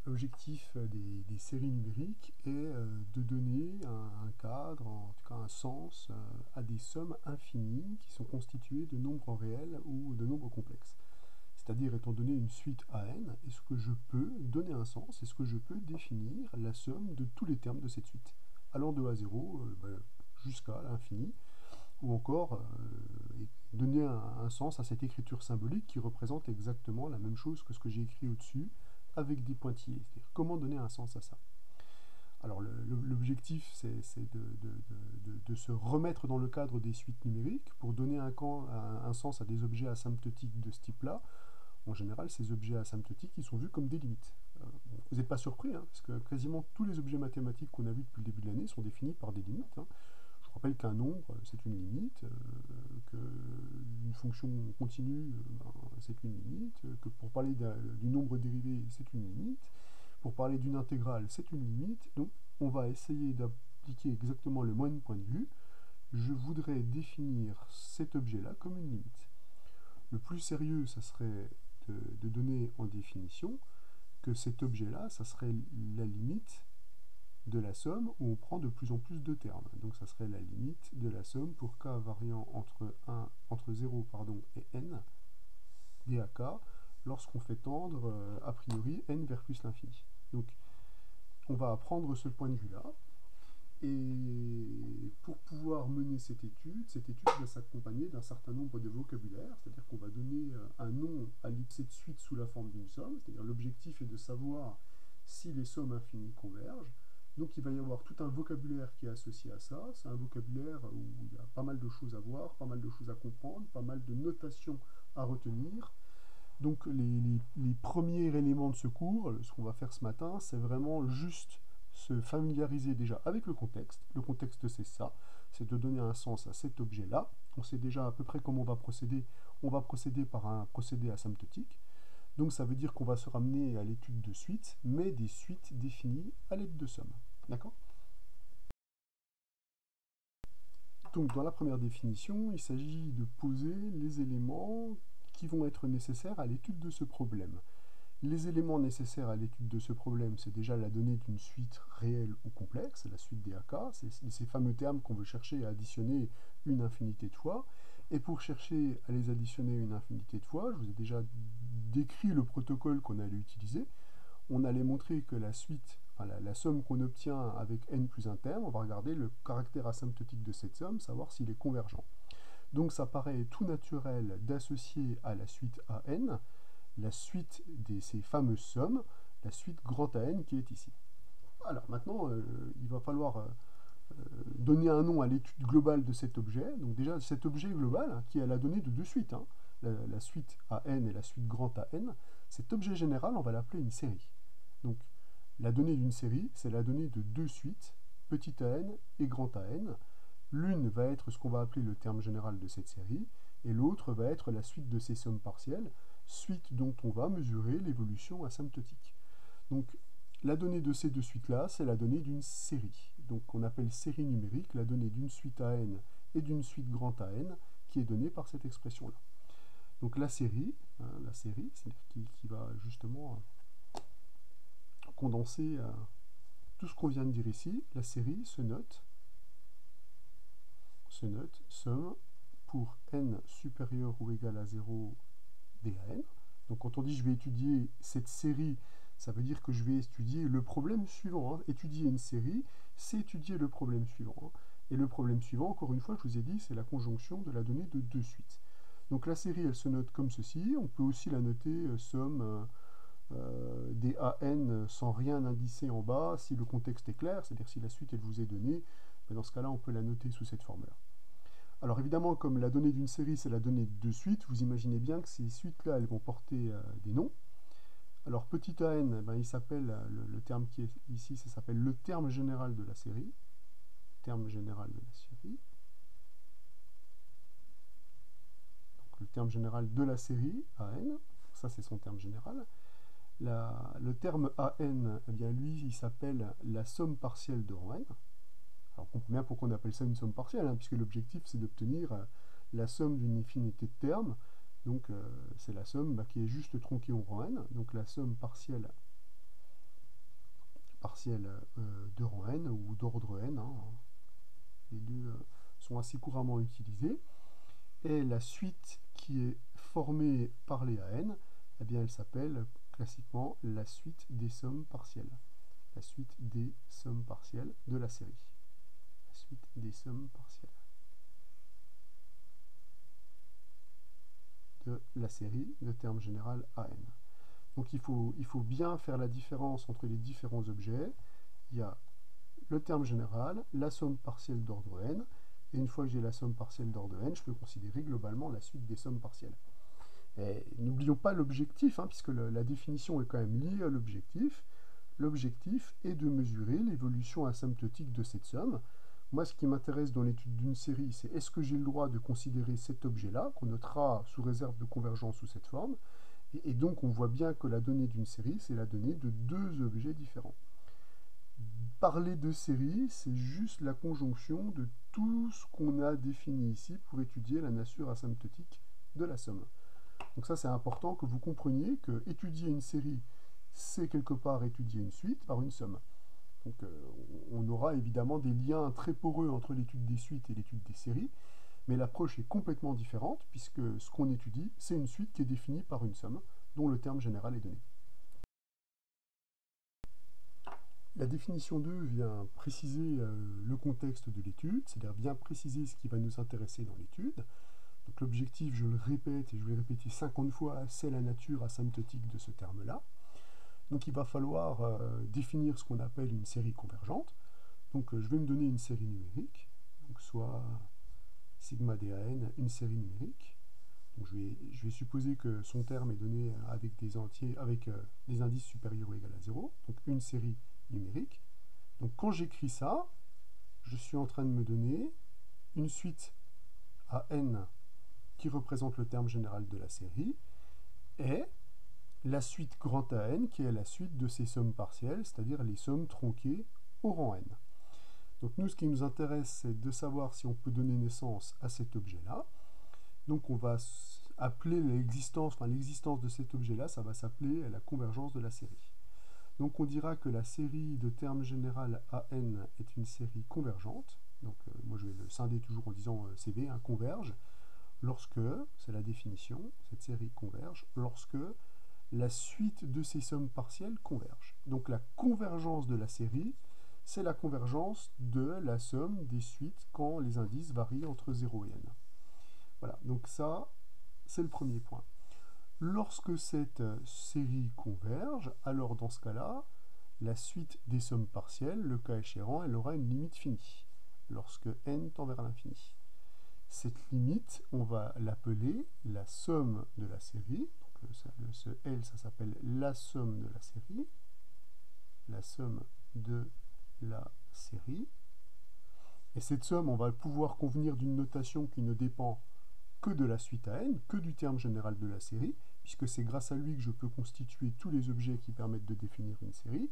L'objectif des séries numériques est de donner un cadre, en tout cas un sens, à des sommes infinies qui sont constituées de nombres réels ou de nombres complexes. C'est-à-dire, étant donné une suite à n, est-ce que je peux donner un sens, est-ce que je peux définir la somme de tous les termes de cette suite, allant de A0 jusqu'à l'infini, ou encore donner un sens à cette écriture symbolique qui représente exactement la même chose que ce que j'ai écrit au-dessus, avec des pointillés. C'est-à-dire comment donner un sens à ça. Alors l'objectif, c'est de se remettre dans le cadre des suites numériques pour donner un sens à des objets asymptotiques de ce type-là. En général, ces objets asymptotiques, ils sont vus comme des limites. Vous n'êtes pas surpris, hein, parce que quasiment tous les objets mathématiques qu'on a vus depuis le début de l'année sont définis par des limites. Hein. Je rappelle qu'un nombre, c'est une limite, qu'une fonction continue, c'est une limite, que pour parler du nombre dérivé, c'est une limite, pour parler d'une intégrale, c'est une limite. Donc, on va essayer d'appliquer exactement le même point de vue. Je voudrais définir cet objet-là comme une limite. Le plus sérieux, ça serait de donner en définition que cet objet-là, ça serait la limite de la somme où on prend de plus en plus de termes. Donc ça serait la limite de la somme pour k variant entre 0 et n dak lorsqu'on fait tendre a priori n vers plus l'infini. Donc on va apprendre ce point de vue-là. Et pour pouvoir mener cette étude va s'accompagner d'un certain nombre de vocabulaires, c'est-à-dire qu'on va donner un nom à cette suite sous la forme d'une somme, c'est-à-dire l'objectif est de savoir si les sommes infinies convergent. Donc il va y avoir tout un vocabulaire qui est associé à ça. C'est un vocabulaire où il y a pas mal de choses à voir, pas mal de choses à comprendre, pas mal de notations à retenir. Donc les premiers éléments de ce cours, ce qu'on va faire ce matin, c'est vraiment juste se familiariser déjà avec le contexte. Le contexte, c'est ça, c'est de donner un sens à cet objet-là. On sait déjà à peu près comment on va procéder. On va procéder par un procédé asymptotique. Donc ça veut dire qu'on va se ramener à l'étude de suites, mais des suites définies à l'aide de sommes. D'accord? Donc dans la première définition, il s'agit de poser les éléments qui vont être nécessaires à l'étude de ce problème. Les éléments nécessaires à l'étude de ce problème, c'est déjà la donnée d'une suite réelle ou complexe, la suite des AK, c'est ces fameux termes qu'on veut chercher à additionner une infinité de fois. Et pour chercher à les additionner une infinité de fois, je vous ai déjà décrit le protocole qu'on allait utiliser. On allait montrer que la suite, enfin la somme qu'on obtient avec n plus un terme, on va regarder le caractère asymptotique de cette somme, savoir s'il est convergent. Donc ça paraît tout naturel d'associer à la suite AN la suite de ces fameuses sommes, la suite grand AN qui est ici. Alors maintenant, il va falloir donner un nom à l'étude globale de cet objet. Donc déjà, cet objet global, hein, qui a la donnée de deux suites, hein, la suite AN et la suite grand AN, cet objet général, on va l'appeler une série. Donc la donnée d'une série, c'est la donnée de deux suites, petit AN et grand AN. L'une va être ce qu'on va appeler le terme général de cette série, et l'autre va être la suite de ces sommes partielles, suite dont on va mesurer l'évolution asymptotique. Donc la donnée de ces deux suites-là, c'est la donnée d'une série. Donc on appelle série numérique la donnée d'une suite AN et d'une suite grand AN qui est donnée par cette expression-là. Donc la série, c'est-à-dire qui va justement condenser tout ce qu'on vient de dire ici. La série se note somme pour n supérieur ou égal à 0 DAN. Donc quand on dit je vais étudier cette série, ça veut dire que je vais étudier le problème suivant. Hein. Étudier une série, c'est étudier le problème suivant. Hein. Et le problème suivant, encore une fois, je vous ai dit, c'est la conjonction de la donnée de deux suites. Donc la série, elle se note comme ceci. On peut aussi la noter somme des AN sans rien indicer en bas, si le contexte est clair, c'est-à-dire si la suite, elle vous est donnée. Mais dans ce cas-là, on peut la noter sous cette forme-là. Alors évidemment, comme la donnée d'une série, c'est la donnée de deux suites, vous imaginez bien que ces suites-là, elles vont porter des noms. Alors petit an, ben, il s'appelle, le terme qui est ici, ça s'appelle le terme général de la série. Terme général de la série. Donc le terme général de la série, AN, ça c'est son terme général. Le terme AN, eh bien lui, il s'appelle la somme partielle de rang n. Alors on comprend bien pourquoi on appelle ça une somme partielle, hein, puisque l'objectif c'est d'obtenir la somme d'une infinité de termes. Donc c'est la somme qui est juste tronquée au rang n. Donc la somme partielle partielle de rang n ou d'ordre n, hein. Les deux sont assez couramment utilisés. Et la suite qui est formée par les AN, eh bien, elle s'appelle classiquement la suite des sommes partielles. La suite des sommes partielles de la série. La suite des sommes partielles de la série de terme général AN. Donc il faut bien faire la différence entre les différents objets. Il y a le terme général, la somme partielle d'ordre n, et une fois que j'ai la somme partielle d'ordre n, je peux considérer globalement la suite des sommes partielles. N'oublions pas l'objectif, hein, puisque la définition est quand même liée à l'objectif. L'objectif est de mesurer l'évolution asymptotique de cette somme. Moi, ce qui m'intéresse dans l'étude d'une série, c'est est-ce que j'ai le droit de considérer cet objet-là, qu'on notera sous réserve de convergence sous cette forme, et donc on voit bien que la donnée d'une série, c'est la donnée de deux objets différents. Parler de série, c'est juste la conjonction de tout ce qu'on a défini ici pour étudier la nature asymptotique de la somme. Donc ça, c'est important que vous compreniez que étudier une série, c'est quelque part étudier une suite par une somme. Donc on aura évidemment des liens très poreux entre l'étude des suites et l'étude des séries, mais l'approche est complètement différente puisque ce qu'on étudie, c'est une suite qui est définie par une somme dont le terme général est donné. La définition 2 vient préciser le contexte de l'étude, c'est-à-dire bien préciser ce qui va nous intéresser dans l'étude. Donc l'objectif, je le répète, et je vais le répéter 50 fois, c'est la nature asymptotique de ce terme-là. Donc il va falloir définir ce qu'on appelle une série convergente. Donc je vais me donner une série numérique, donc soit sigma DAN, une série numérique. Donc je vais supposer que son terme est donné avec des entiers, avec des indices supérieurs ou égaux à 0, donc une série numérique. Donc quand j'écris ça, je suis en train de me donner une suite à n qui représente le terme général de la série, et la suite grand AN qui est la suite de ces sommes partielles, c'est-à-dire les sommes tronquées au rang n. Donc nous, ce qui nous intéresse, c'est de savoir si on peut donner naissance à cet objet-là. Donc on va appeler l'existence de cet objet-là, ça va s'appeler la convergence de la série. Donc on dira que la série de terme général AN est une série convergente. Donc moi je vais le scinder toujours en disant CV, hein, converge, lorsque, c'est la définition, cette série converge, lorsque la suite de ces sommes partielles converge. Donc la convergence de la série, c'est la convergence de la somme des suites quand les indices varient entre 0 et n. Voilà, donc ça, c'est le premier point. Lorsque cette série converge, alors dans ce cas-là, la suite des sommes partielles, le cas échéant, elle aura une limite finie, lorsque n tend vers l'infini. Cette limite, on va l'appeler la somme de la série. Donc ce L, ça s'appelle la somme de la série. La somme de la série. Et cette somme, on va pouvoir convenir d'une notation qui ne dépend que de la suite à n, que du terme général de la série, puisque c'est grâce à lui que je peux constituer tous les objets qui permettent de définir une série.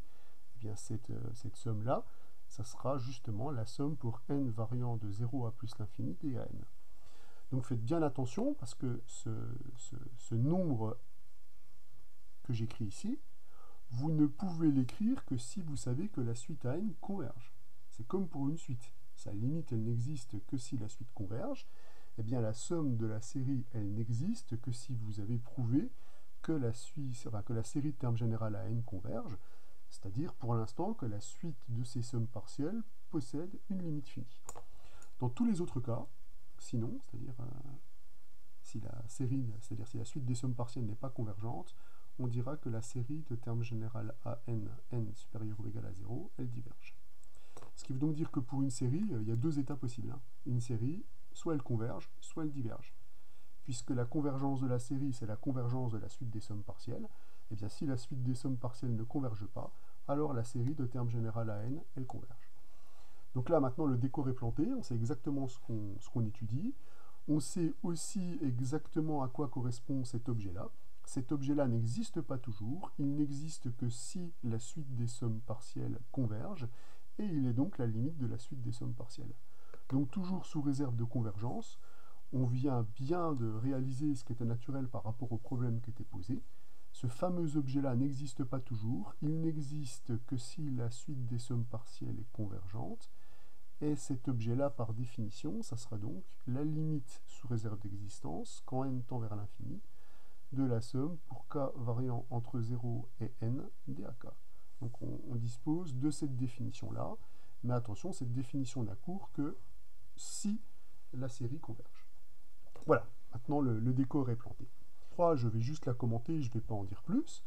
Eh bien cette somme-là, ça sera justement la somme pour n variant de 0 à plus l'infini des n. Donc faites bien attention, parce que ce nombre que j'écris ici, vous ne pouvez l'écrire que si vous savez que la suite à n converge. C'est comme pour une suite. Sa limite, elle n'existe que si la suite converge. Eh bien, la somme de la série, elle n'existe que si vous avez prouvé que la série de termes général à n converge, c'est-à-dire pour l'instant que la suite de ces sommes partielles possède une limite finie. Dans tous les autres cas, sinon, c'est-à-dire si la suite des sommes partielles n'est pas convergente, on dira que la série de termes général à n, n supérieur ou égal à 0, elle diverge. Ce qui veut donc dire que pour une série, il y a deux états possibles. Hein. Une série, soit elle converge, soit elle diverge. Puisque la convergence de la série, c'est la convergence de la suite des sommes partielles, et bien si la suite des sommes partielles ne converge pas, alors la série de termes général à n, elle converge. Donc là, maintenant, le décor est planté, on sait exactement ce qu'on étudie, on sait aussi exactement à quoi correspond cet objet-là. Cet objet-là n'existe pas toujours, il n'existe que si la suite des sommes partielles converge, et il est donc la limite de la suite des sommes partielles. Donc toujours sous réserve de convergence, on vient bien de réaliser ce qui était naturel par rapport au problème qui était posé. Ce fameux objet-là n'existe pas toujours, il n'existe que si la suite des sommes partielles est convergente, et cet objet-là, par définition, ça sera donc la limite sous réserve d'existence, quand n tend vers l'infini, de la somme pour k variant entre 0 et n dAk. Donc on dispose de cette définition-là, mais attention, cette définition n'a cours que si la série converge. Voilà, maintenant le décor est planté. Je vais juste la commenter, je ne vais pas en dire plus.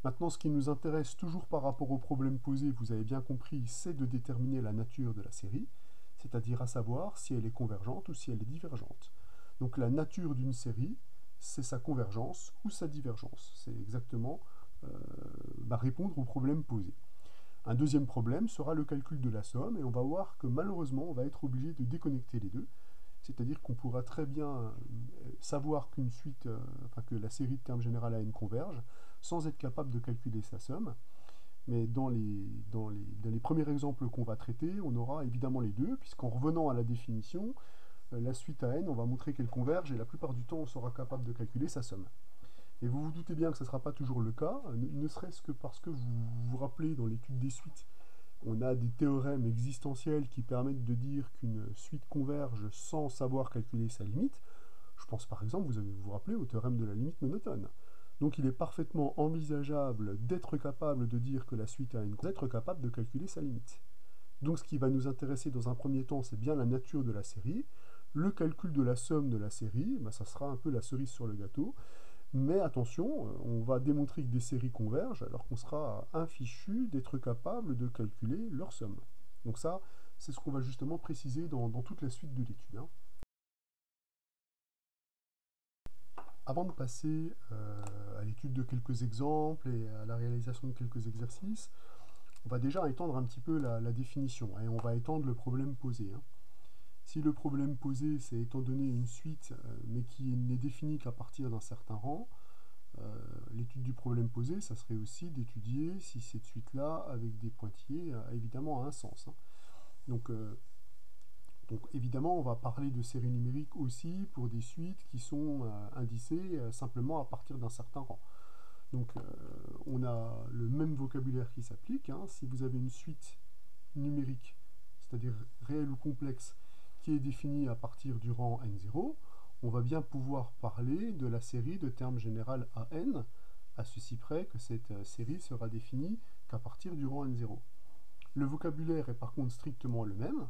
Maintenant, ce qui nous intéresse toujours par rapport au problème posé, vous avez bien compris, c'est de déterminer la nature de la série, c'est-à-dire à savoir si elle est convergente ou si elle est divergente. Donc la nature d'une série, c'est sa convergence ou sa divergence. C'est exactement répondre au problème posé. Un deuxième problème sera le calcul de la somme, et on va voir que malheureusement, on va être obligé de déconnecter les deux. C'est-à-dire qu'on pourra très bien savoir qu'une suite, que la série de termes général à n converge, sans être capable de calculer sa somme. Mais dans les premiers exemples qu'on va traiter, on aura évidemment les deux, puisqu'en revenant à la définition, la suite à n, on va montrer qu'elle converge, et la plupart du temps, on sera capable de calculer sa somme. Et vous vous doutez bien que ce ne sera pas toujours le cas, ne serait-ce que parce que vous vous rappelez dans l'étude des suites, on a des théorèmes existentiels qui permettent de dire qu'une suite converge sans savoir calculer sa limite. Je pense par exemple, vous vous rappelez, au théorème de la limite monotone. Donc il est parfaitement envisageable d'être capable de dire que la suite a d'être capable de calculer sa limite. Donc ce qui va nous intéresser dans un premier temps, c'est bien la nature de la série. Le calcul de la somme de la série, ça sera un peu la cerise sur le gâteau. Mais attention, on va démontrer que des séries convergent alors qu'on sera infichu d'être capable de calculer leur somme. Donc ça, c'est ce qu'on va justement préciser dans toute la suite de l'étude. Avant de passer à l'étude de quelques exemples et à la réalisation de quelques exercices, on va déjà étendre un petit peu la définition, et on va étendre le problème posé. Si le problème posé, c'est étant donné une suite, mais qui n'est définie qu'à partir d'un certain rang, l'étude du problème posé, ça serait aussi d'étudier si cette suite-là, avec des pointillés, évidemment a un sens. Donc évidemment, on va parler de séries numériques aussi pour des suites qui sont indicées simplement à partir d'un certain rang. Donc on a le même vocabulaire qui s'applique. Si vous avez une suite numérique, c'est-à-dire réelle ou complexe, qui est définie à partir du rang n0, on va bien pouvoir parler de la série de termes général à n, à ceci près que cette série sera définie qu'à partir du rang n0. Le vocabulaire est par contre strictement le même.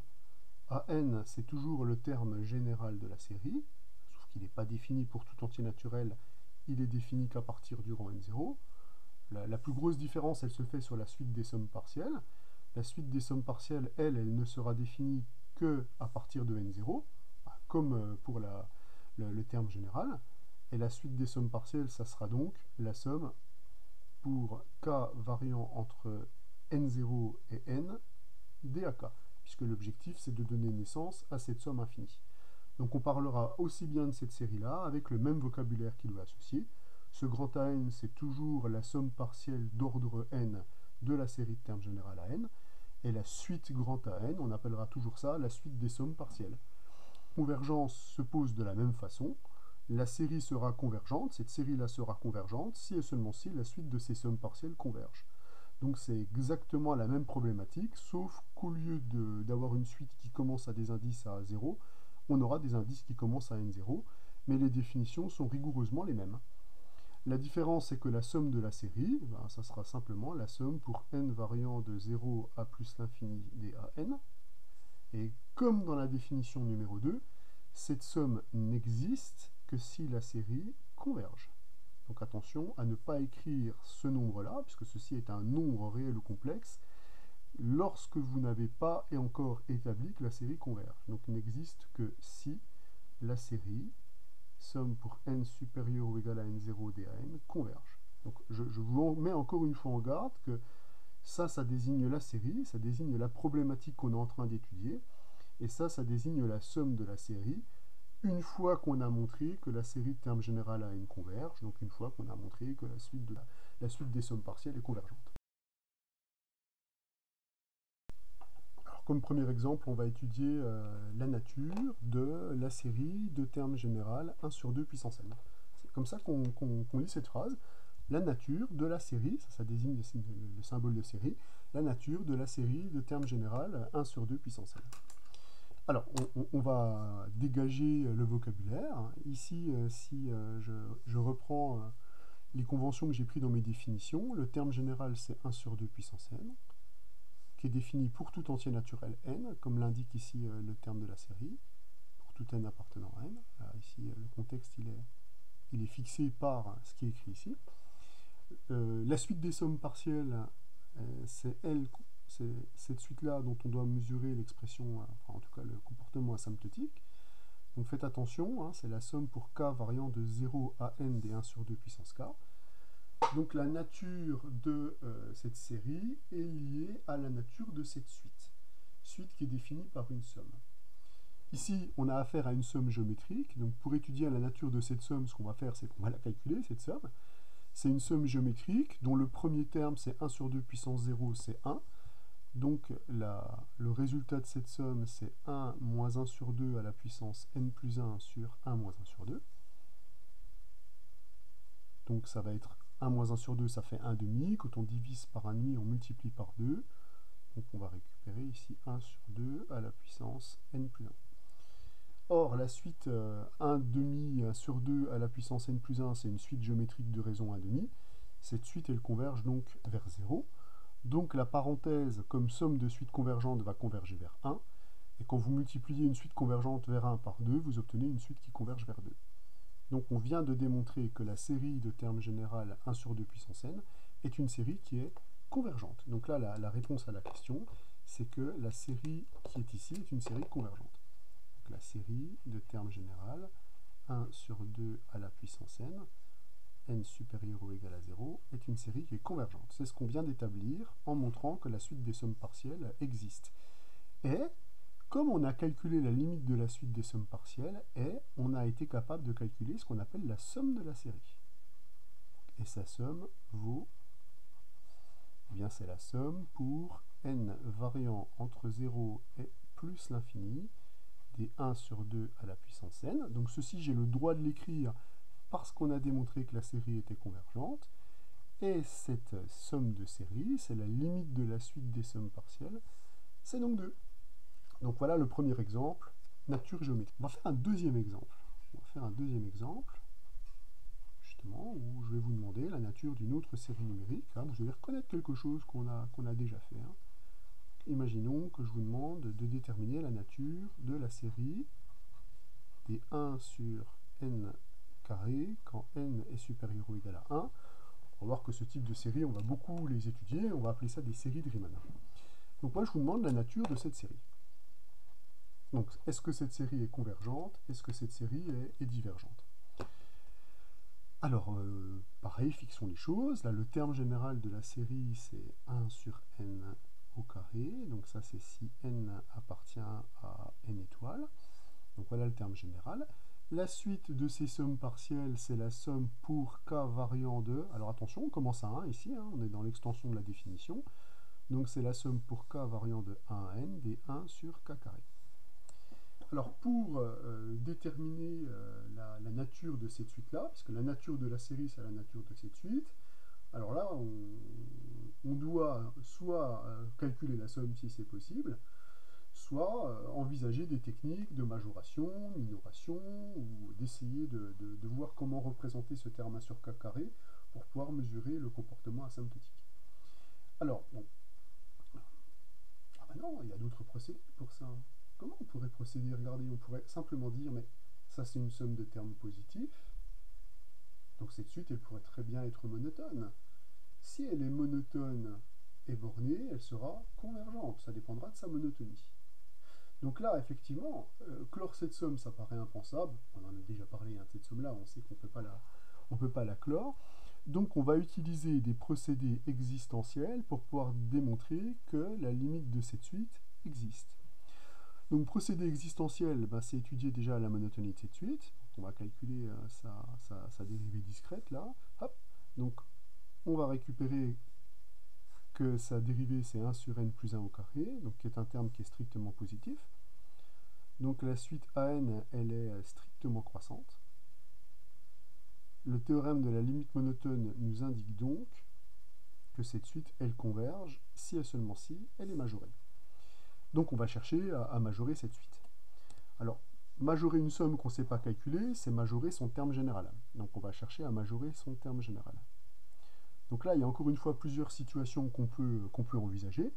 AN, c'est toujours le terme général de la série, sauf qu'il n'est pas défini pour tout entier naturel, il est défini qu'à partir du rang n0. La plus grosse différence, elle se fait sur la suite des sommes partielles. La suite des sommes partielles, elle ne sera définie que à partir de n0, comme pour le terme général. Et la suite des sommes partielles, ça sera donc la somme pour k variant entre n0 et n dAk, puisque l'objectif c'est de donner naissance à cette somme infinie. Donc on parlera aussi bien de cette série-là, avec le même vocabulaire qui doit associer. Ce grand AN, c'est toujours la somme partielle d'ordre n de la série de termes général à n, et la suite grand AN, on appellera toujours ça la suite des sommes partielles. Convergence se pose de la même façon. La série sera convergente, cette série-là sera convergente, si et seulement si la suite de ces sommes partielles converge. Donc c'est exactement la même problématique, sauf qu'au lieu d'avoir une suite qui commence à des indices à 0, on aura des indices qui commencent à n0, mais les définitions sont rigoureusement les mêmes. La différence, c'est que la somme de la série, ça sera simplement la somme pour n variant de 0 à plus l'infini des AN. Et comme dans la définition numéro 2, cette somme n'existe que si la série converge. Donc attention à ne pas écrire ce nombre-là, puisque ceci est un nombre réel ou complexe, lorsque vous n'avez pas et encore établi que la série converge. Donc il n'existe que si la série, somme pour n supérieur ou égal à n0 DAN, converge. Donc je vous mets encore une fois en garde que ça désigne la série, ça désigne la problématique qu'on est en train d'étudier, et ça désigne la somme de la série, une fois qu'on a montré que la série de termes général à n converge, donc une fois qu'on a montré que la suite des sommes partielles est convergente. Alors, comme premier exemple, on va étudier la nature de la série de termes général 1 sur 2 puissance n. C'est comme ça qu'on lit cette phrase. la nature de la série, ça désigne le symbole de série, la nature de la série de terme général 1 sur 2 puissance n. Alors, on va dégager le vocabulaire. Ici, si je reprends les conventions que j'ai prises dans mes définitions, le terme général, c'est 1 sur 2 puissance n, qui est défini pour tout entier naturel n, comme l'indique ici le terme de la série, pour tout n appartenant à n. Alors, ici, le contexte, il est fixé par ce qui est écrit ici. La suite des sommes partielles, c'est cette suite-là dont on doit mesurer l'expression, enfin en tout cas le comportement asymptotique. Donc faites attention, hein, c'est la somme pour k variant de 0 à n des 1 sur 2 puissance k. Donc la nature de cette série est liée à la nature de cette suite qui est définie par une somme. Ici, on a affaire à une somme géométrique, donc pour étudier la nature de cette somme, ce qu'on va faire, c'est qu'on va la calculer, cette somme. C'est une somme géométrique dont le premier terme, c'est 1 sur 2 puissance 0, c'est 1. Donc le résultat de cette somme, c'est 1 moins 1 sur 2 à la puissance n plus 1 sur 1 moins 1 sur 2. Donc ça va être 1 moins 1 sur 2, ça fait 1 demi. Quand on divise par 1 demi, on multiplie par 2. Donc on va récupérer ici 1 sur 2 à la puissance n plus 1. Or, la suite 1 demi sur 2 à la puissance n plus 1, c'est une suite géométrique de raison 1 demi. Cette suite, elle converge donc vers 0. Donc la parenthèse, comme somme de suites convergentes, va converger vers 1. Et quand vous multipliez une suite convergente vers 1 par 2, vous obtenez une suite qui converge vers 2. Donc on vient de démontrer que la série de termes général 1 sur 2 puissance n est une série qui est convergente. Donc là, la réponse à la question, c'est que la série qui est ici est une série convergente. Donc la série de termes général 1 sur 2 à la puissance n supérieur ou égal à 0, est une série qui est convergente. C'est ce qu'on vient d'établir en montrant que la suite des sommes partielles existe. Et, comme on a calculé la limite de la suite des sommes partielles, on a été capable de calculer ce qu'on appelle la somme de la série. Et sa somme vaut, eh bien c'est la somme pour n variant entre 0 et plus l'infini, des 1 sur 2 à la puissance n. Donc ceci, j'ai le droit de l'écrire parce qu'on a démontré que la série était convergente. Et cette somme de série, c'est la limite de la suite des sommes partielles, c'est donc 2. Donc voilà le premier exemple, nature géométrique. On va faire un deuxième exemple. Justement, où je vais vous demander la nature d'une autre série numérique. Hein. Vous allez reconnaître quelque chose qu'on a déjà fait. Hein. Imaginons que je vous demande de déterminer la nature de la série des 1 sur n carré quand n est supérieur ou égal à 1. On va voir que ce type de série, on va beaucoup les étudier, on va appeler ça des séries de Riemann. Donc moi, je vous demande la nature de cette série. Donc, est-ce que cette série est convergente? Est-ce que cette série est divergente? Alors, pareil, fixons les choses. Là, le terme général de la série, c'est 1 sur n au carré. Donc ça, c'est si n appartient à n étoiles. Donc voilà le terme général. La suite de ces sommes partielles, c'est la somme pour k variant de... Alors attention, on commence à 1 ici, hein, on est dans l'extension de la définition. Donc c'est la somme pour k variant de 1 à n des 1 sur k carré. Alors pour déterminer la nature de cette suite-là, puisque la nature de la série, c'est la nature de cette suite, alors là, on doit soit calculer la somme si c'est possible, soit envisager des techniques de majoration, minoration, ou d'essayer de voir comment représenter ce terme 1 sur k carré pour pouvoir mesurer le comportement asymptotique. Alors, bon. Ah ben non, il y a d'autres procédés pour ça. Comment on pourrait procéder? Regardez, on pourrait simplement dire, mais ça c'est une somme de termes positifs, donc cette suite, elle pourrait très bien être monotone. Si elle est monotone et bornée, elle sera convergente, ça dépendra de sa monotonie. Donc là, effectivement, clore cette somme, ça paraît impensable. On en a déjà parlé hein, de cette somme-là, on sait qu'on ne peut pas la clore. Donc on va utiliser des procédés existentiels pour pouvoir démontrer que la limite de cette suite existe. Donc procédé existentiel, ben, c'est étudier déjà la monotonie de cette suite. On va calculer sa dérivée discrète là. Hop. Donc on va récupérer que sa dérivée c'est 1 sur n plus 1 au carré, donc qui est un terme qui est strictement positif. Donc la suite an, elle est strictement croissante. Le théorème de la limite monotone nous indique donc que cette suite, elle converge si et seulement si elle est majorée. Donc on va chercher à majorer cette suite. Alors, majorer une somme qu'on ne sait pas calculer, c'est majorer son terme général. Donc on va chercher à majorer son terme général. Donc là, il y a encore une fois plusieurs situations qu'on peut envisager.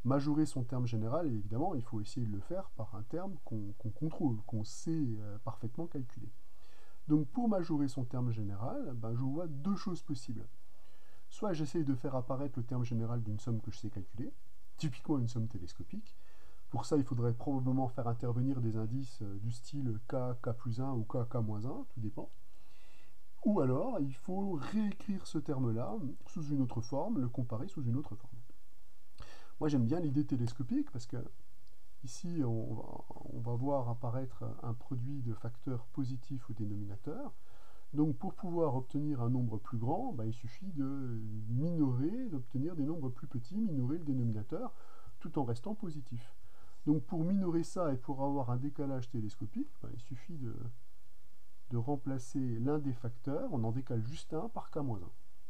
Majorer son terme général, évidemment, il faut essayer de le faire par un terme qu'on contrôle, qu'on sait parfaitement calculer. Donc pour majorer son terme général, je vois deux choses possibles. Soit j'essaye de faire apparaître le terme général d'une somme que je sais calculer, typiquement une somme télescopique. Pour ça, il faudrait probablement faire intervenir des indices du style k, k plus 1 ou k, k moins 1, tout dépend. Ou alors, il faut réécrire ce terme-là sous une autre forme, le comparer sous une autre forme. Moi, j'aime bien l'idée télescopique parce que ici, on va voir apparaître un produit de facteurs positifs au dénominateur. Donc, pour pouvoir obtenir un nombre plus grand, il suffit de minorer, d'obtenir des nombres plus petits, minorer le dénominateur, tout en restant positif. Donc, pour minorer ça et pour avoir un décalage télescopique, il suffit de remplacer l'un des facteurs, on en décale juste un par k-1.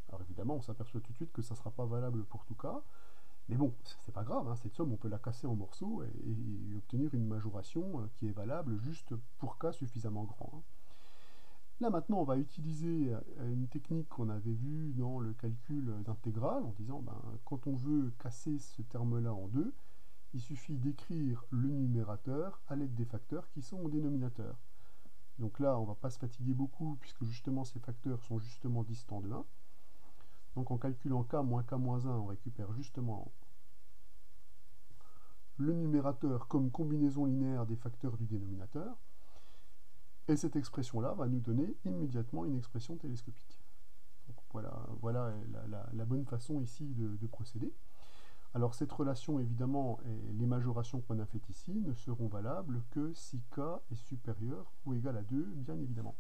Alors évidemment, on s'aperçoit tout de suite que ça ne sera pas valable pour tout cas, mais bon, c'est pas grave, cette somme, on peut la casser en morceaux et obtenir une majoration qui est valable juste pour k suffisamment grand. Là maintenant, on va utiliser une technique qu'on avait vue dans le calcul d'intégrale, en disant, quand on veut casser ce terme-là en deux, il suffit d'écrire le numérateur à l'aide des facteurs qui sont au dénominateur. Donc là, on ne va pas se fatiguer beaucoup, puisque justement ces facteurs sont justement distants de 1. Donc en calculant k moins k moins 1, on récupère justement le numérateur comme combinaison linéaire des facteurs du dénominateur. Et cette expression-là va nous donner immédiatement une expression télescopique. Donc voilà la bonne façon ici de procéder. Alors cette relation, évidemment, et les majorations qu'on a faites ici ne seront valables que si k est supérieur ou égal à 2, bien évidemment.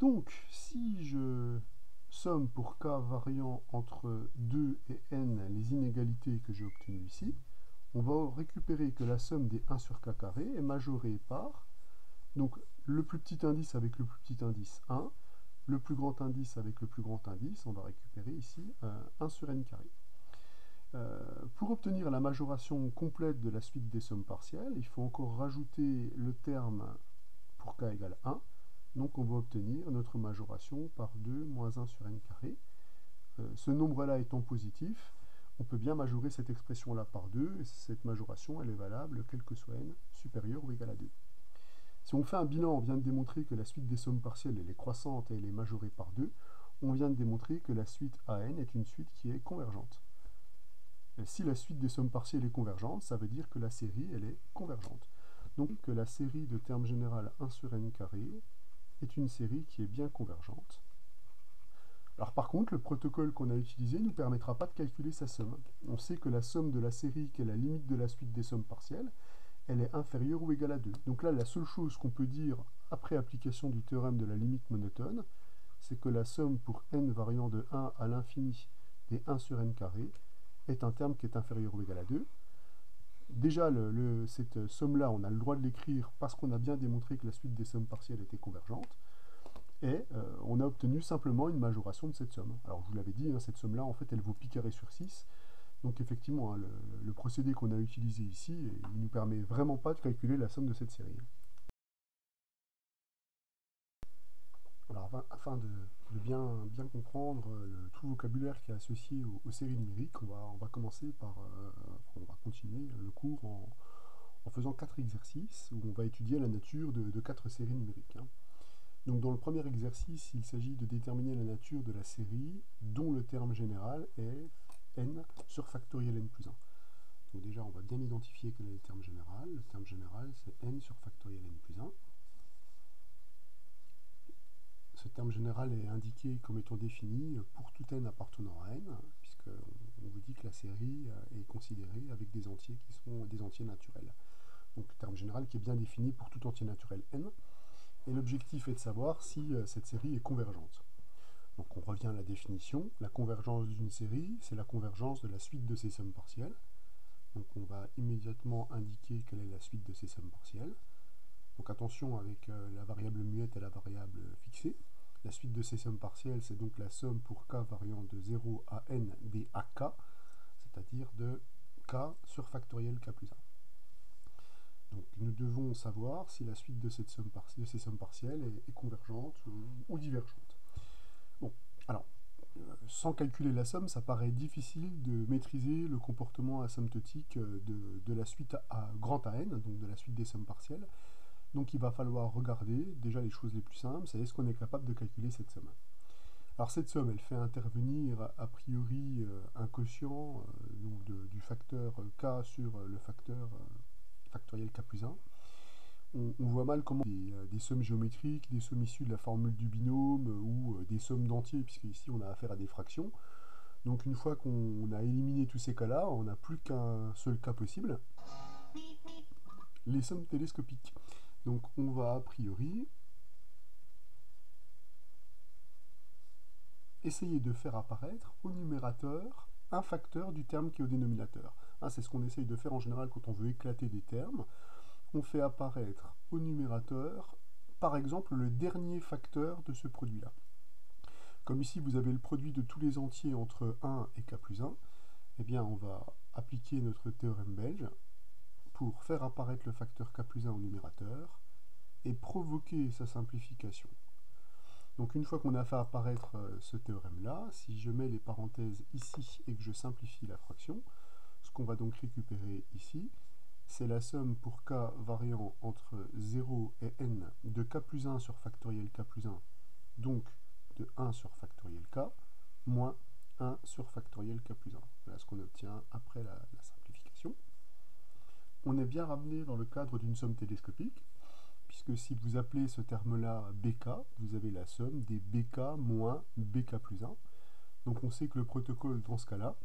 Donc, si je somme pour k variant entre 2 et n les inégalités que j'ai obtenues ici, on va récupérer que la somme des 1 sur k carré est majorée par, donc, le plus petit indice avec le plus petit indice 1, le plus grand indice avec le plus grand indice, on va récupérer ici 1 sur n carré. Pour obtenir la majoration complète de la suite des sommes partielles, il faut encore rajouter le terme pour k égale 1. Donc on va obtenir notre majoration par 2 moins 1 sur n carré. Ce nombre-là étant positif, on peut bien majorer cette expression-là par 2, et cette majoration, elle est valable, quel que soit n, supérieur ou égal à 2. Si on fait un bilan, on vient de démontrer que la suite des sommes partielles, elle est croissante et elle est majorée par 2. On vient de démontrer que la suite AN est une suite qui est convergente. Et si la suite des sommes partielles est convergente, ça veut dire que la série, elle est convergente. Donc que la série de termes général 1 sur n carré est une série qui est bien convergente. Alors par contre, le protocole qu'on a utilisé ne nous permettra pas de calculer sa somme. On sait que la somme de la série, qui est la limite de la suite des sommes partielles, elle est inférieure ou égale à 2. Donc là, la seule chose qu'on peut dire après application du théorème de la limite monotone, c'est que la somme pour n variant de 1 à l'infini des 1 sur n carré est un terme qui est inférieur ou égal à 2. Déjà, cette somme-là, on a le droit de l'écrire parce qu'on a bien démontré que la suite des sommes partielles était convergente. Et on a obtenu simplement une majoration de cette somme. Alors je vous l'avais dit, cette somme-là, en fait, elle vaut pi carré sur 6. Donc effectivement, le procédé qu'on a utilisé ici, il ne nous permet vraiment pas de calculer la somme de cette série. Alors afin de bien comprendre tout le vocabulaire qui est associé aux séries numériques, on va commencer par, on va continuer le cours en faisant 4 exercices où on va étudier la nature de 4 séries numériques. Donc dans le premier exercice, il s'agit de déterminer la nature de la série dont le terme général est n sur factoriel n plus 1. Donc déjà, on va bien identifier quel est le terme général. Le terme général, c'est n sur factoriel n plus 1. Ce terme général est indiqué comme étant défini pour tout n appartenant à n, puisqu'on vous dit que la série est considérée avec des entiers qui sont des entiers naturels. Donc le terme général qui est bien défini pour tout entier naturel n. Et l'objectif est de savoir si cette série est convergente. Donc on revient à la définition. La convergence d'une série, c'est la convergence de la suite de ses sommes partielles. Donc on va immédiatement indiquer quelle est la suite de ces sommes partielles. Donc attention avec la variable muette et la variable fixée. La suite de ces sommes partielles, c'est donc la somme pour k variant de 0 à n des ak, c'est-à-dire de k sur factoriel k plus 1. Donc nous devons savoir si la suite de, ces sommes partielles est convergente ou divergente. Bon, alors, sans calculer la somme, ça paraît difficile de maîtriser le comportement asymptotique de la suite à grand AN, donc de la suite des sommes partielles. Donc il va falloir regarder déjà les choses les plus simples, c'est est-ce qu'on est capable de calculer cette somme. Alors cette somme, elle fait intervenir a priori un quotient donc du facteur k sur le factoriel k plus 1. On voit mal comment des sommes géométriques, des sommes issues de la formule du binôme ou des sommes d'entiers, puisque ici on a affaire à des fractions. Donc une fois qu'on a éliminé tous ces cas-là, on n'a plus qu'un seul cas possible, les sommes télescopiques. Donc on va a priori essayer de faire apparaître au numérateur un facteur du terme qui est au dénominateur. Hein, c'est ce qu'on essaye de faire en général quand on veut éclater des termes. On fait apparaître au numérateur, par exemple, le dernier facteur de ce produit-là. Comme ici, vous avez le produit de tous les entiers entre 1 et k plus 1, eh bien, on va appliquer notre théorème belge pour faire apparaître le facteur k plus 1 au numérateur et provoquer sa simplification. Donc une fois qu'on a fait apparaître ce théorème-là, si je mets les parenthèses ici et que je simplifie la fraction, ce qu'on va donc récupérer ici, c'est la somme pour k variant entre 0 et n de k plus 1 sur factoriel k plus 1, donc de 1 sur factoriel k, moins 1 sur factoriel k plus 1. Voilà ce qu'on obtient après la simplification. On est bien ramené dans le cadre d'une somme télescopique, puisque si vous appelez ce terme-là bk, vous avez la somme des bk moins bk plus 1. Donc on sait que le protocole dans ce cas-là,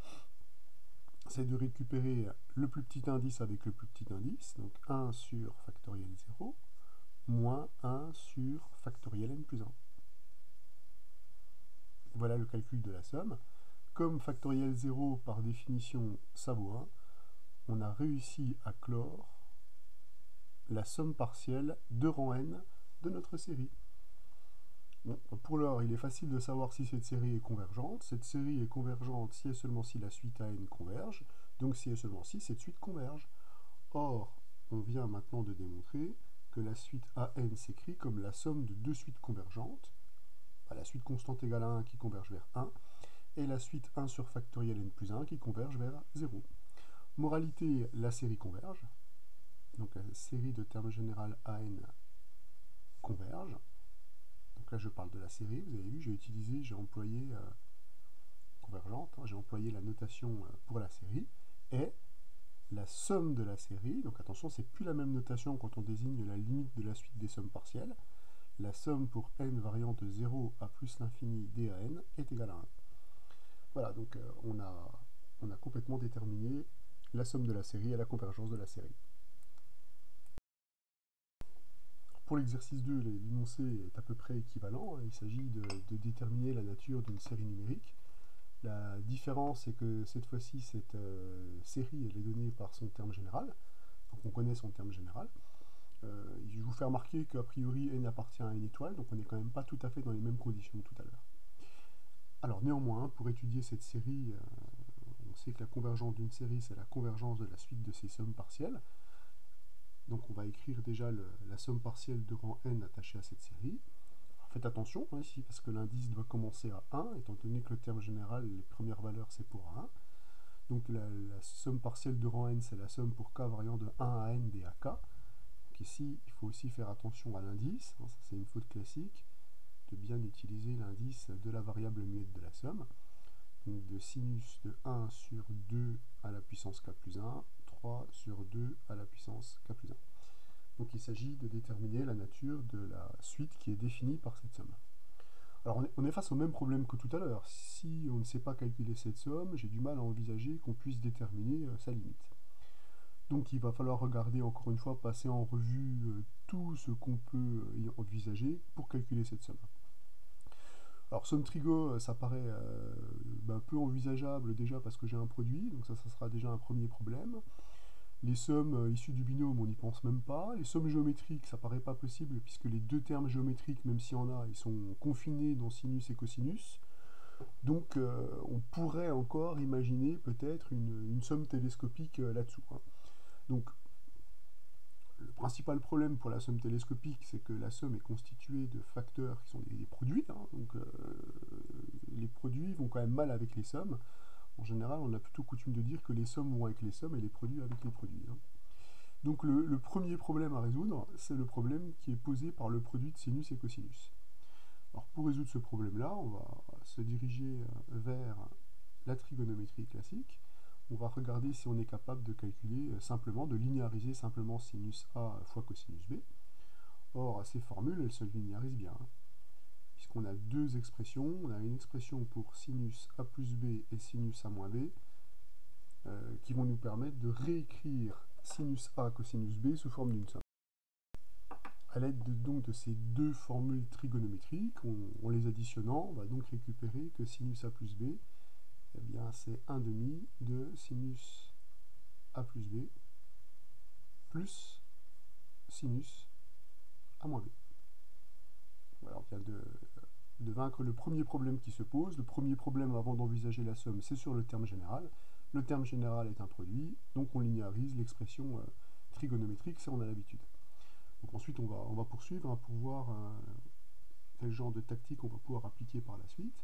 c'est de récupérer le plus petit indice avec le plus petit indice, donc 1 sur factoriel 0, moins 1 sur factoriel n plus 1. Voilà le calcul de la somme. Comme factoriel 0, par définition, ça vaut 1, on a réussi à clore la somme partielle de rang n de notre série. Bon, pour l'heure, il est facile de savoir si cette série est convergente. Cette série est convergente si et seulement si la suite AN converge, donc si et seulement si cette suite converge. Or, on vient maintenant de démontrer que la suite AN s'écrit comme la somme de deux suites convergentes, la suite constante égale à 1 qui converge vers 1, et la suite 1 sur factoriel n plus 1 qui converge vers 0. Moralité, la série converge, donc la série de termes général AN converge. Donc là je parle de la série, vous avez vu, j'ai employé convergente, hein, j'ai employé la notation pour la série, et la somme de la série, donc attention, c'est plus la même notation quand on désigne la limite de la suite des sommes partielles, la somme pour n variant de 0 à plus l'infini d à n est égale à 1. Voilà, donc on a complètement déterminé la somme de la série et la convergence de la série. Pour l'exercice 2, l'énoncé est à peu près équivalent. Il s'agit de déterminer la nature d'une série numérique. La différence, c'est que cette fois-ci, cette série, elle est donnée par son terme général. Donc on connaît son terme général. Je vous fais remarquer qu'a priori, n appartient à une étoile, donc on n'est quand même pas tout à fait dans les mêmes conditions que tout à l'heure. Alors néanmoins, pour étudier cette série, on sait que la convergence d'une série, c'est la convergence de la suite de ses sommes partielles. Donc on va écrire déjà la somme partielle de rang n attachée à cette série. Alors, faites attention hein, ici, parce que l'indice doit commencer à 1, étant donné que le terme général, les premières valeurs, c'est pour 1. Donc la somme partielle de rang n, c'est la somme pour k variant de 1 à n des ak. Donc ici, il faut aussi faire attention à l'indice, hein, ça c'est une faute classique, de bien utiliser l'indice de la variable muette de la somme. Donc de sinus de 1 sur 2 à la puissance k plus 1, 3 sur 2 à la puissance k plus 1. Donc il s'agit de déterminer la nature de la suite qui est définie par cette somme. Alors on est face au même problème que tout à l'heure. Si on ne sait pas calculer cette somme, j'ai du mal à envisager qu'on puisse déterminer sa limite. Donc il va falloir regarder encore une fois, passer en revue tout ce qu'on peut envisager pour calculer cette somme. Alors somme trigo, ça paraît peu envisageable déjà parce que j'ai un produit, donc ça sera déjà un premier problème. Les sommes issues du binôme, on n'y pense même pas. Les sommes géométriques, ça paraît pas possible puisque les deux termes géométriques, même s'il y en a, ils sont confinés dans sinus et cosinus. Donc on pourrait encore imaginer peut-être une somme télescopique là-dessous, hein. Donc le principal problème pour la somme télescopique, c'est que la somme est constituée de facteurs qui sont des produits, hein. Donc les produits vont quand même mal avec les sommes. En général, on a plutôt coutume de dire que les sommes vont avec les sommes et les produits avec les produits, hein. Donc le premier problème à résoudre, c'est le problème qui est posé par le produit de sinus et cosinus. Alors pour résoudre ce problème-là, on va se diriger vers la trigonométrie classique. On va regarder si on est capable de calculer simplement, de linéariser simplement sinus A fois cosinus B. Or, ces formules, elles se linéarisent bien, hein, puisqu'on a deux expressions. On a une expression pour sinus A plus B et sinus A moins B, qui vont nous permettre de réécrire sinus A cosinus B sous forme d'une somme. À l'aide donc de ces deux formules trigonométriques, en les additionnant, on va donc récupérer que sinus A plus B, eh bien, c'est 1 demi de sinus A plus B plus sinus A moins B. Voilà, on vient de vaincre le premier problème qui se pose. Le premier problème avant d'envisager la somme, c'est sur le terme général. Le terme général est un produit, donc on linéarise l'expression trigonométrique, ça on a l'habitude. Donc ensuite on va poursuivre, hein, pour voir quel genre de tactique on va pouvoir appliquer par la suite.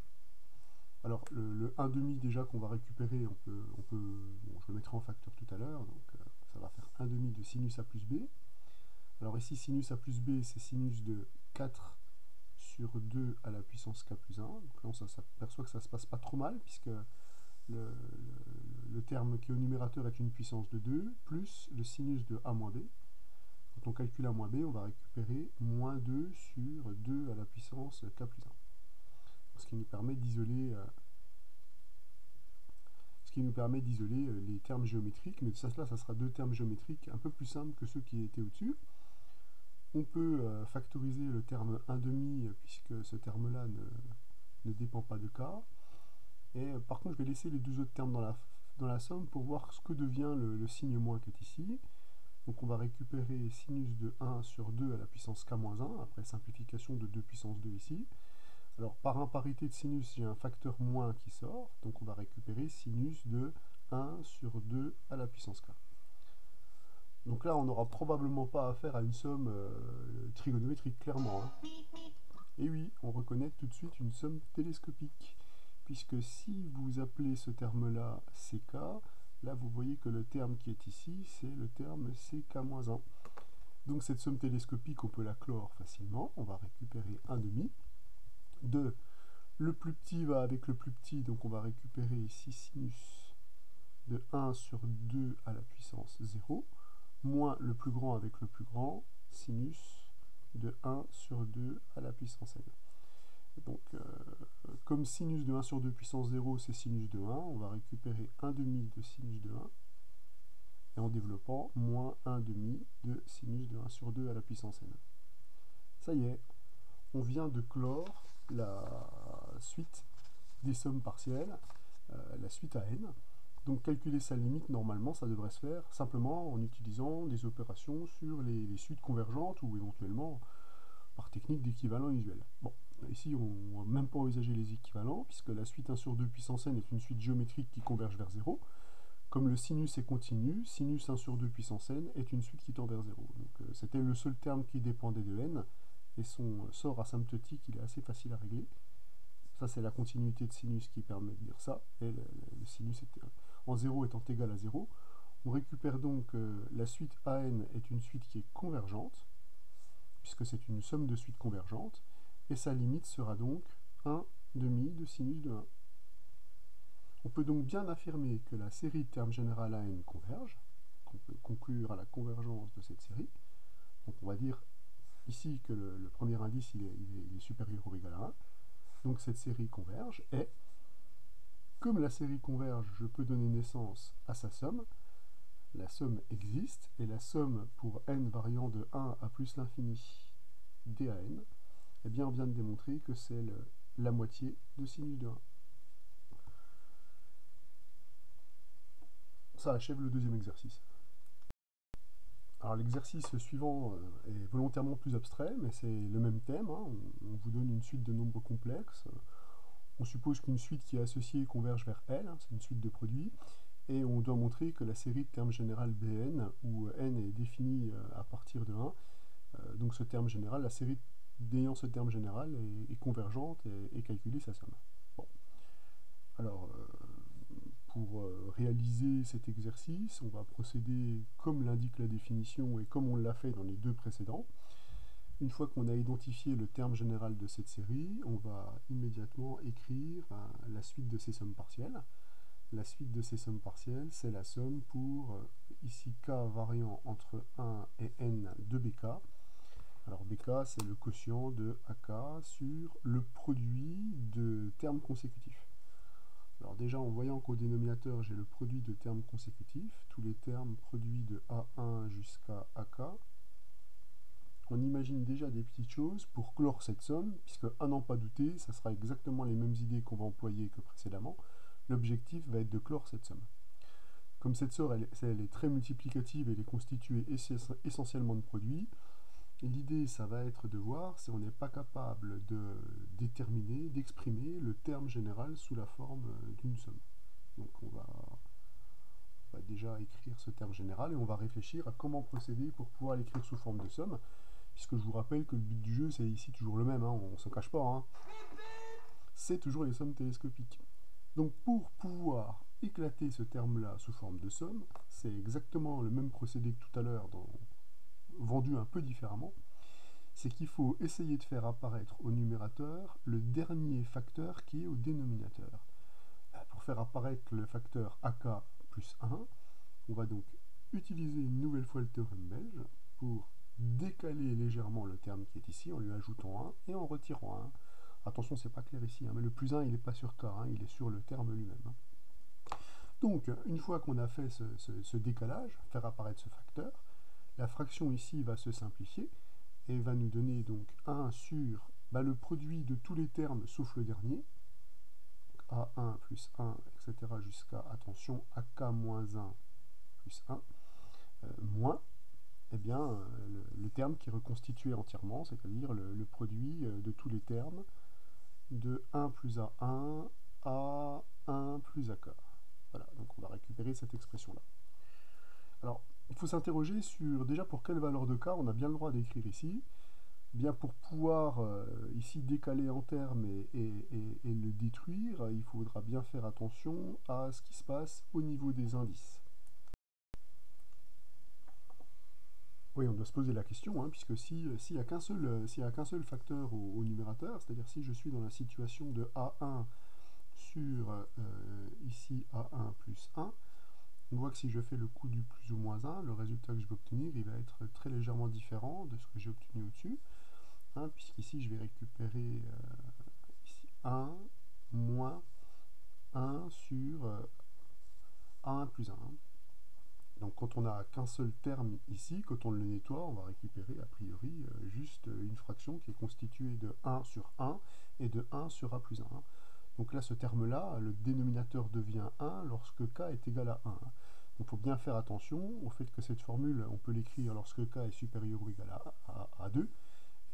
Alors le 1,5 déjà qu'on va récupérer, bon, je le mettrai en facteur tout à l'heure, donc ça va faire 1,5 de sinus A plus B. Alors ici sinus A plus B, c'est sinus de 4 sur 2 à la puissance k plus 1. Donc là on s'aperçoit que ça se passe pas trop mal, puisque le terme qui est au numérateur est une puissance de 2, plus le sinus de A moins B. Quand on calcule A moins B, on va récupérer moins 2 sur 2 à la puissance k plus 1. Ce qui nous permet d'isoler les termes géométriques, mais ça sera deux termes géométriques un peu plus simples que ceux qui étaient au-dessus. On peut factoriser le terme 1,5 puisque ce terme-là ne dépend pas de k. Et par contre, je vais laisser les deux autres termes dans la somme pour voir ce que devient le signe moins qui est ici. Donc on va récupérer sinus de 1 sur 2 à la puissance k-1, après simplification de 2 puissance 2 ici. Alors par imparité de sinus, j'ai un facteur moins qui sort, donc on va récupérer sinus de 1 sur 2 à la puissance k. Donc là, on n'aura probablement pas affaire à une somme trigonométrique, clairement, hein. Et oui, on reconnaît tout de suite une somme télescopique, puisque si vous appelez ce terme-là CK, là vous voyez que le terme qui est ici, c'est le terme CK-1. Donc cette somme télescopique, on peut la clore facilement. On va récupérer 1,5. Le plus petit va avec le plus petit, donc on va récupérer ici sinus de 1 sur 2 à la puissance 0, moins le plus grand avec le plus grand, sinus de 1 sur 2 à la puissance n. Donc, comme sinus de 1 sur 2 puissance 0, c'est sinus de 1, on va récupérer 1,5 de sinus de 1, et en développant, moins 1,5 de sinus de 1 sur 2 à la puissance n. Ça y est, on vient de clore la suite des sommes partielles, la suite à n. Donc calculer sa limite, normalement, ça devrait se faire simplement en utilisant des opérations sur les suites convergentes ou éventuellement par technique d'équivalent usuel. Bon, ici, on ne va même pas envisager les équivalents, puisque la suite 1 sur 2 puissance n est une suite géométrique qui converge vers 0. Comme le sinus est continu, sinus 1 sur 2 puissance n est une suite qui tend vers 0. Donc c'était le seul terme qui dépendait de n, et son sort asymptotique, il est assez facile à régler. Ça, c'est la continuité de sinus qui permet de dire ça, et le sinus en 0 étant égal à 0. On récupère donc la suite AN est une suite qui est convergente, puisque c'est une somme de suites convergentes, et sa limite sera donc 1,5 de sinus de 1. On peut donc bien affirmer que la série de termes générales AN converge, qu'on peut conclure à la convergence de cette série. Donc on va dire ici que le premier indice il est supérieur ou égal à 1. Donc cette série converge, et comme la série converge, je peux donner naissance à sa somme. La somme existe, et la somme pour n variant de 1 à plus l'infini d à n, eh bien on vient de démontrer que c'est la moitié de sinus de 1. Ça achève le deuxième exercice. Alors l'exercice suivant est volontairement plus abstrait, mais c'est le même thème, hein. On vous donne une suite de nombres complexes. On suppose qu'une suite qui est associée converge vers L, hein, c'est une suite de produits, et on doit montrer que la série de termes général Bn, où n est définie à partir de 1, donc ce terme général, la série d'ayant ce terme général est convergente et calculer sa somme. Bon. Alors, pour réaliser cet exercice, on va procéder comme l'indique la définition et comme on l'a fait dans les deux précédents. Une fois qu'on a identifié le terme général de cette série, on va immédiatement écrire la suite de ces sommes partielles. La suite de ces sommes partielles, c'est la somme pour, ici, k variant entre 1 et n de bk. Alors bk, c'est le quotient de ak sur le produit de termes consécutifs. Alors déjà, en voyant qu'au dénominateur, j'ai le produit de termes consécutifs, tous les termes produits de A1 jusqu'à AK, on imagine déjà des petites choses pour clore cette somme, puisque à n'en pas douter, ça sera exactement les mêmes idées qu'on va employer que précédemment. L'objectif va être de clore cette somme. Comme cette somme elle est très multiplicative et elle est constituée essentiellement de produits, l'idée, ça va être de voir si on n'est pas capable de déterminer, d'exprimer le terme général sous la forme d'une somme. Donc on va déjà écrire ce terme général et on va réfléchir à comment procéder pour pouvoir l'écrire sous forme de somme, puisque je vous rappelle que le but du jeu, c'est ici toujours le même, hein, on ne se cache pas, hein, c'est toujours les sommes télescopiques. Donc pour pouvoir éclater ce terme-là sous forme de somme, c'est exactement le même procédé que tout à l'heure, vendu un peu différemment. C'est qu'il faut essayer de faire apparaître au numérateur le dernier facteur qui est au dénominateur. Pour faire apparaître le facteur AK plus 1, on va donc utiliser une nouvelle fois le théorème belge pour décaler légèrement le terme qui est ici en lui ajoutant 1 et en retirant 1. Attention, c'est pas clair ici, hein, mais le plus 1 il n'est pas sur K, hein, il est sur le terme lui-même. Hein. Donc, une fois qu'on a fait ce décalage, faire apparaître ce facteur, la fraction ici va se simplifier et va nous donner donc 1 sur le produit de tous les termes sauf le dernier, A1 plus 1, etc. jusqu'à, attention, AK moins 1 plus 1, moins, eh bien, le terme qui est reconstitué entièrement, c'est-à-dire le produit de tous les termes de 1 plus A1 à 1 plus AK. Voilà, donc on va récupérer cette expression-là. Alors, il faut s'interroger sur déjà pour quelle valeur de K on a bien le droit d'écrire ici. Bien pour pouvoir ici décaler en termes et le détruire, il faudra bien faire attention à ce qui se passe au niveau des indices. Oui, on doit se poser la question, hein, puisque s'il n'y a qu'un seul facteur au numérateur, c'est-à-dire si je suis dans la situation de A1 sur ici A1 plus 1, on voit que si je fais le coût du plus ou moins 1, le résultat que je vais obtenir, il va être très légèrement différent de ce que j'ai obtenu au-dessus, hein, puisqu'ici je vais récupérer ici 1 moins 1 sur A1 plus 1. Donc quand on n'a qu'un seul terme ici, quand on le nettoie, on va récupérer a priori juste une fraction qui est constituée de 1 sur 1 et de 1 sur A plus 1. Donc là, ce terme-là, le dénominateur devient 1 lorsque k est égal à 1. Donc il faut bien faire attention au fait que cette formule, on peut l'écrire lorsque k est supérieur ou égal à 2.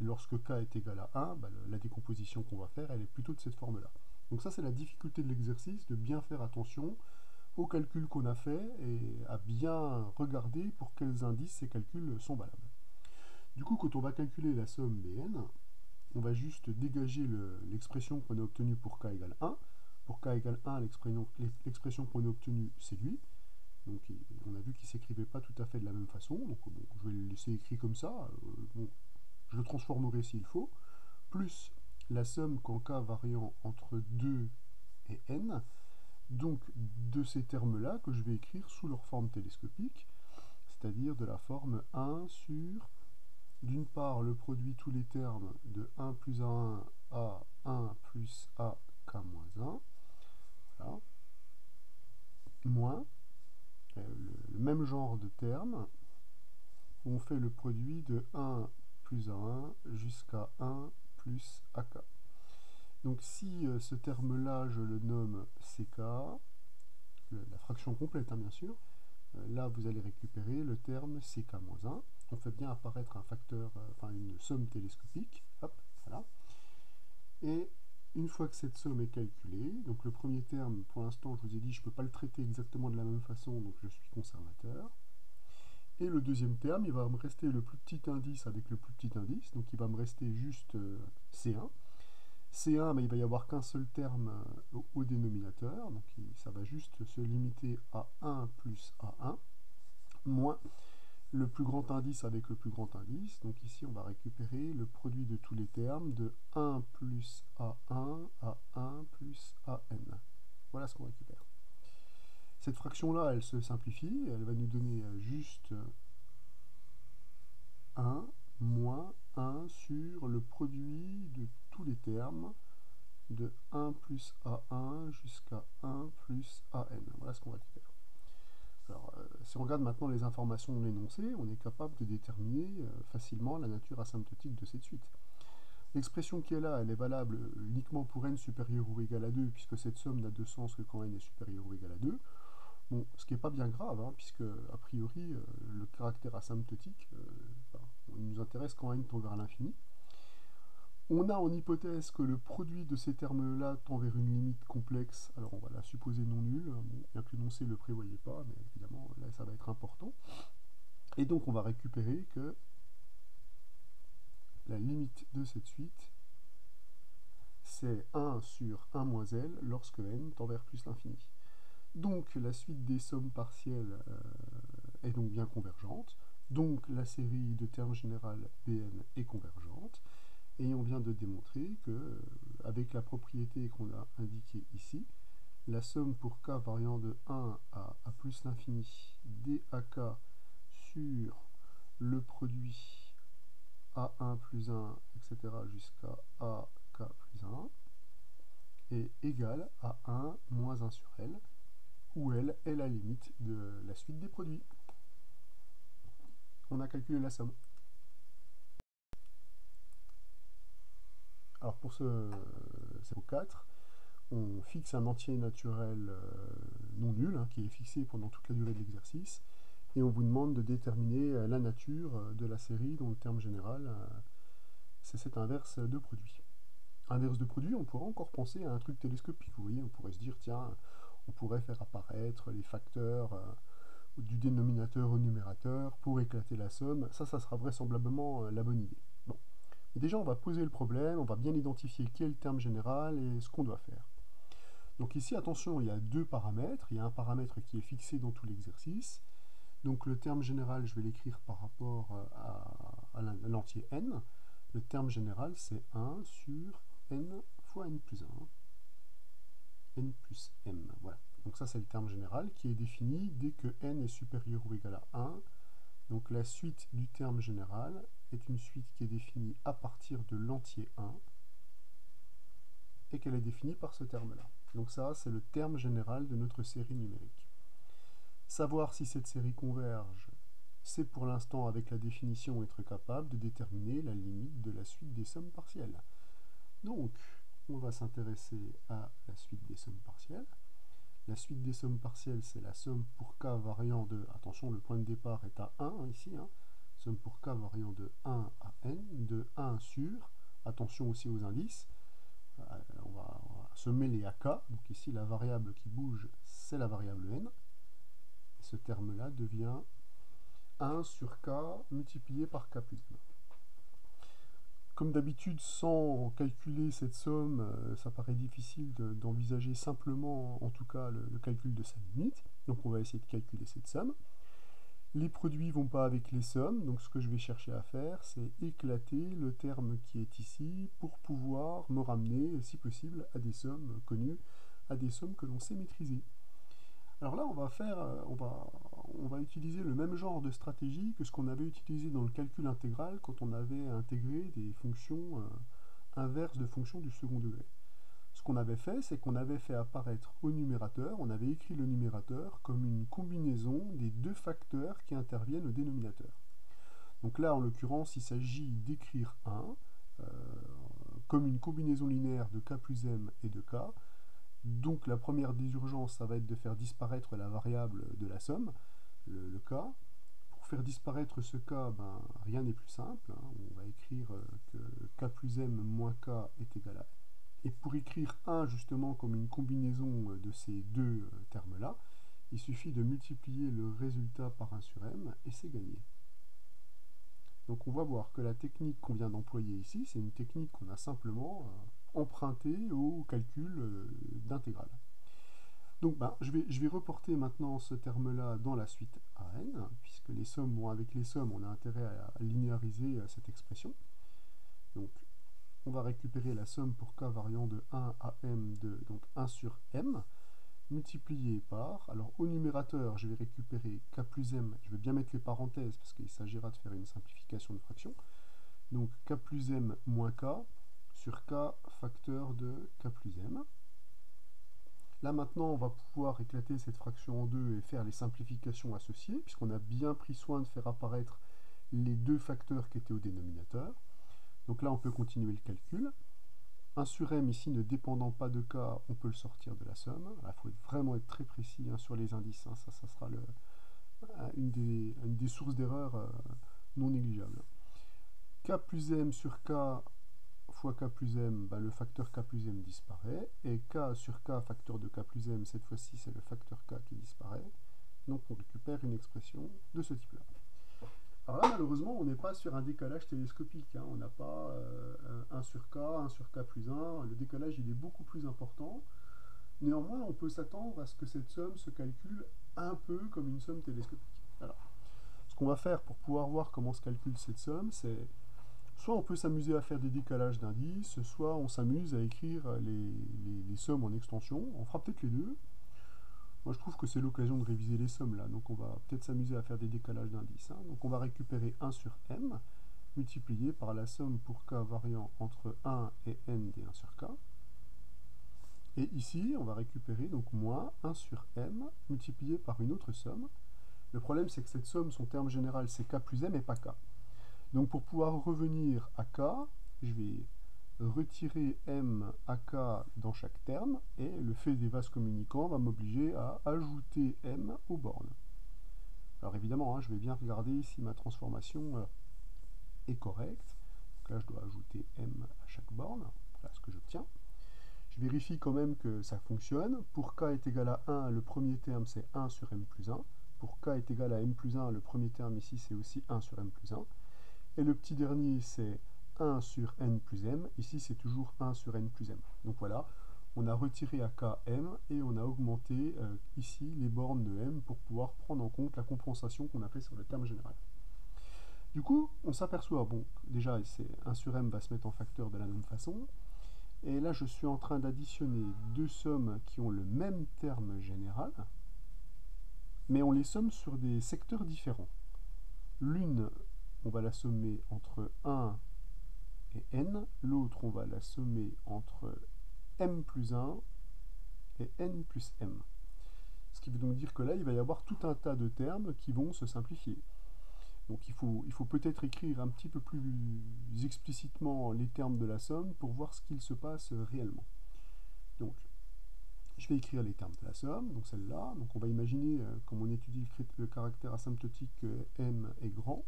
Et lorsque k est égal à 1, la décomposition qu'on va faire, elle est plutôt de cette forme-là. Donc ça, c'est la difficulté de l'exercice, de bien faire attention aux calculs qu'on a fait et à bien regarder pour quels indices ces calculs sont valables. Du coup, quand on va calculer la somme Bn, on va juste dégager l'expression qu'on a obtenue pour k égale 1. Pour k égale 1, l'expression qu'on a obtenue, c'est lui. Donc on a vu qu'il ne s'écrivait pas tout à fait de la même façon, donc bon, je vais le laisser écrit comme ça. Bon, je le transformerai s'il faut, plus la somme quand k variant entre 2 et n, donc de ces termes-là que je vais écrire sous leur forme télescopique, c'est-à-dire de la forme 1 sur, d'une part, le produit tous les termes de 1 plus A1 à 1 plus AK moins 1, voilà, moins le même genre de termes, où on fait le produit de 1 plus A1 jusqu'à 1 plus AK. Donc si ce terme-là, je le nomme CK, la fraction complète, hein, bien sûr, là vous allez récupérer le terme ck-1. On fait bien apparaître un facteur, une somme télescopique. Hop, voilà. Et une fois que cette somme est calculée, donc le premier terme, pour l'instant, je vous ai dit, je ne peux pas le traiter exactement de la même façon, donc je suis conservateur. Et le deuxième terme, il va me rester le plus petit indice avec le plus petit indice, donc il va me rester juste C1. C1, mais il va y avoir qu'un seul terme au dénominateur, donc ça va juste se limiter à 1 plus A1, moins le plus grand indice avec le plus grand indice. Donc ici, on va récupérer le produit de tous les termes de 1 plus A1 à 1 plus AN. Voilà ce qu'on récupère. Cette fraction-là, elle se simplifie, elle va nous donner juste 1 moins 1 sur le produit de tous les termes de 1 plus A1 jusqu'à 1 plus AN. Voilà ce qu'on récupère. Alors, si on regarde maintenant les informations de l'énoncé, on est capable de déterminer facilement la nature asymptotique de cette suite. L'expression qui est là, elle est valable uniquement pour n supérieur ou égal à 2, puisque cette somme n'a de sens que quand n est supérieur ou égal à 2. Bon, ce qui n'est pas bien grave, hein, puisque a priori, le caractère asymptotique, il nous intéresse quand n tend vers l'infini. On a en hypothèse que le produit de ces termes-là tend vers une limite complexe, alors on va la supposer non nulle, bien que l'énoncé ne le prévoyait pas, mais évidemment là ça va être important. Et donc on va récupérer que la limite de cette suite, c'est 1 sur 1 moins L lorsque n tend vers plus l'infini. Donc la suite des sommes partielles est donc bien convergente, donc la série de termes générales Bn est convergente, et on vient de démontrer que, avec la propriété qu'on a indiquée ici, la somme pour k variant de 1 à plus l'infini dak sur le produit a1 plus 1, etc. jusqu'à ak plus 1 est égale à 1 moins 1 sur L, où L est la limite de la suite des produits. On a calculé la somme. Alors pour ce 4, on fixe un entier naturel non nul, hein, qui est fixé pendant toute la durée de l'exercice, et on vous demande de déterminer la nature de la série dont le terme général, c'est cette inverse de produit. Inverse de produit, on pourrait encore penser à un truc télescopique. Vous voyez, on pourrait se dire, tiens, on pourrait faire apparaître les facteurs du dénominateur au numérateur pour éclater la somme. Ça sera vraisemblablement la bonne idée. Bon. Et déjà, on va poser le problème, on va bien identifier quel est le terme général et ce qu'on doit faire. Donc ici, attention, il y a deux paramètres. Il y a un paramètre qui est fixé dans tout l'exercice. Donc le terme général, je vais l'écrire par rapport à l'entier n. Le terme général, c'est 1 sur n fois n plus 1. N plus m, voilà. Donc ça, c'est le terme général qui est défini dès que n est supérieur ou égal à 1. Donc la suite du terme général est une suite qui est définie à partir de l'entier 1 et qu'elle est définie par ce terme-là. Donc ça, c'est le terme général de notre série numérique. Savoir si cette série converge, c'est pour l'instant, avec la définition, être capable de déterminer la limite de la suite des sommes partielles. Donc, on va s'intéresser à la suite des sommes partielles. La suite des sommes partielles, c'est la somme pour k variant de, attention, le point de départ est à 1 ici, hein, somme pour k variant de 1 à n, de 1 sur, attention aussi aux indices, on va se mêler à k, donc ici la variable qui bouge, c'est la variable n, et ce terme-là devient 1 sur k multiplié par k plus n. Comme d'habitude, sans calculer cette somme, ça paraît difficile d'envisager simplement, en tout cas, le calcul de sa limite. Donc on va essayer de calculer cette somme. Les produits ne vont pas avec les sommes, donc ce que je vais chercher à faire, c'est éclater le terme qui est ici pour pouvoir me ramener, si possible, à des sommes connues, à des sommes que l'on sait maîtriser. Alors là, on va utiliser le même genre de stratégie que ce qu'on avait utilisé dans le calcul intégral quand on avait intégré des fonctions inverses de fonctions du second degré. Ce qu'on avait fait, c'est qu'on avait fait apparaître au numérateur, on avait écrit le numérateur comme une combinaison des deux facteurs qui interviennent au dénominateur. Donc là, en l'occurrence, il s'agit d'écrire 1 comme une combinaison linéaire de k plus m et de k. Donc la première des urgences, ça va être de faire disparaître la variable de la somme. le k. Pour faire disparaître ce k, ben, rien n'est plus simple, hein. On va écrire que k plus m moins k est égal à... Et pour écrire 1 justement comme une combinaison de ces deux termes-là, il suffit de multiplier le résultat par 1 sur m et c'est gagné. Donc on va voir que la technique qu'on vient d'employer ici, c'est une technique qu'on a simplement empruntée au calcul d'intégrale. Donc ben, je vais reporter maintenant ce terme-là dans la suite AN, puisque les sommes vont avec les sommes, on a intérêt à linéariser cette expression. Donc on va récupérer la somme pour k variant de 1 à m de donc 1 sur m, multiplié par, alors au numérateur, je vais récupérer k plus m, je vais bien mettre les parenthèses parce qu'il s'agira de faire une simplification de fraction, donc k plus m moins k sur k facteur de k plus m. Là maintenant, on va pouvoir éclater cette fraction en deux et faire les simplifications associées, puisqu'on a bien pris soin de faire apparaître les deux facteurs qui étaient au dénominateur. Donc là, on peut continuer le calcul. 1 sur m ici ne dépendant pas de k, on peut le sortir de la somme. Il faut vraiment être très précis hein, sur les indices, hein. Ça sera une des sources d'erreur non négligeables. K plus m sur k fois k plus m, ben, le facteur k plus m disparaît, et k sur k facteur de k plus m, cette fois-ci c'est le facteur k qui disparaît, donc on récupère une expression de ce type-là. Alors là, malheureusement, on n'est pas sur un décalage télescopique, hein. On n'a pas 1 sur k plus 1, le décalage il est beaucoup plus important. Néanmoins, on peut s'attendre à ce que cette somme se calcule un peu comme une somme télescopique. Alors, ce qu'on va faire pour pouvoir voir comment se calcule cette somme, c'est soit on peut s'amuser à faire des décalages d'indices, soit on s'amuse à écrire les sommes en extension. On fera peut-être les deux. Moi, je trouve que c'est l'occasion de réviser les sommes là, donc on va peut-être s'amuser à faire des décalages d'indices, hein. Donc on va récupérer 1 sur m, multiplié par la somme pour k variant entre 1 et n des 1 sur k. Et ici, on va récupérer donc moins 1 sur m, multiplié par une autre somme. Le problème, c'est que cette somme, son terme général, c'est k plus m et pas k. Donc pour pouvoir revenir à k, je vais retirer m à k dans chaque terme, et le fait des vases communicants va m'obliger à ajouter m aux bornes. Alors évidemment, hein, je vais bien regarder si ma transformation est correcte. Donc là, je dois ajouter m à chaque borne. Voilà ce que j'obtiens. Je vérifie quand même que ça fonctionne. Pour k est égal à 1, le premier terme c'est 1 sur m plus 1. Pour k est égal à m plus 1, le premier terme ici c'est aussi 1 sur m plus 1. Et le petit dernier, c'est 1 sur n plus m. Ici, c'est toujours 1 sur n plus m. Donc voilà, on a retiré à k m et on a augmenté ici les bornes de m pour pouvoir prendre en compte la compensation qu'on a fait sur le terme général. Du coup, on s'aperçoit, bon, déjà, 1 sur m va se mettre en facteur de la même façon. Et là, je suis en train d'additionner deux sommes qui ont le même terme général, mais on les somme sur des secteurs différents. L'une, on va la sommer entre 1 et n, l'autre on va la sommer entre m plus 1 et n plus m. Ce qui veut donc dire que là, il va y avoir tout un tas de termes qui vont se simplifier. Donc il faut peut-être écrire un petit peu plus explicitement les termes de la somme pour voir ce qu'il se passe réellement. Donc, je vais écrire les termes de la somme, donc celle-là. Donc on va imaginer, comme on étudie le caractère asymptotique, que m est grand.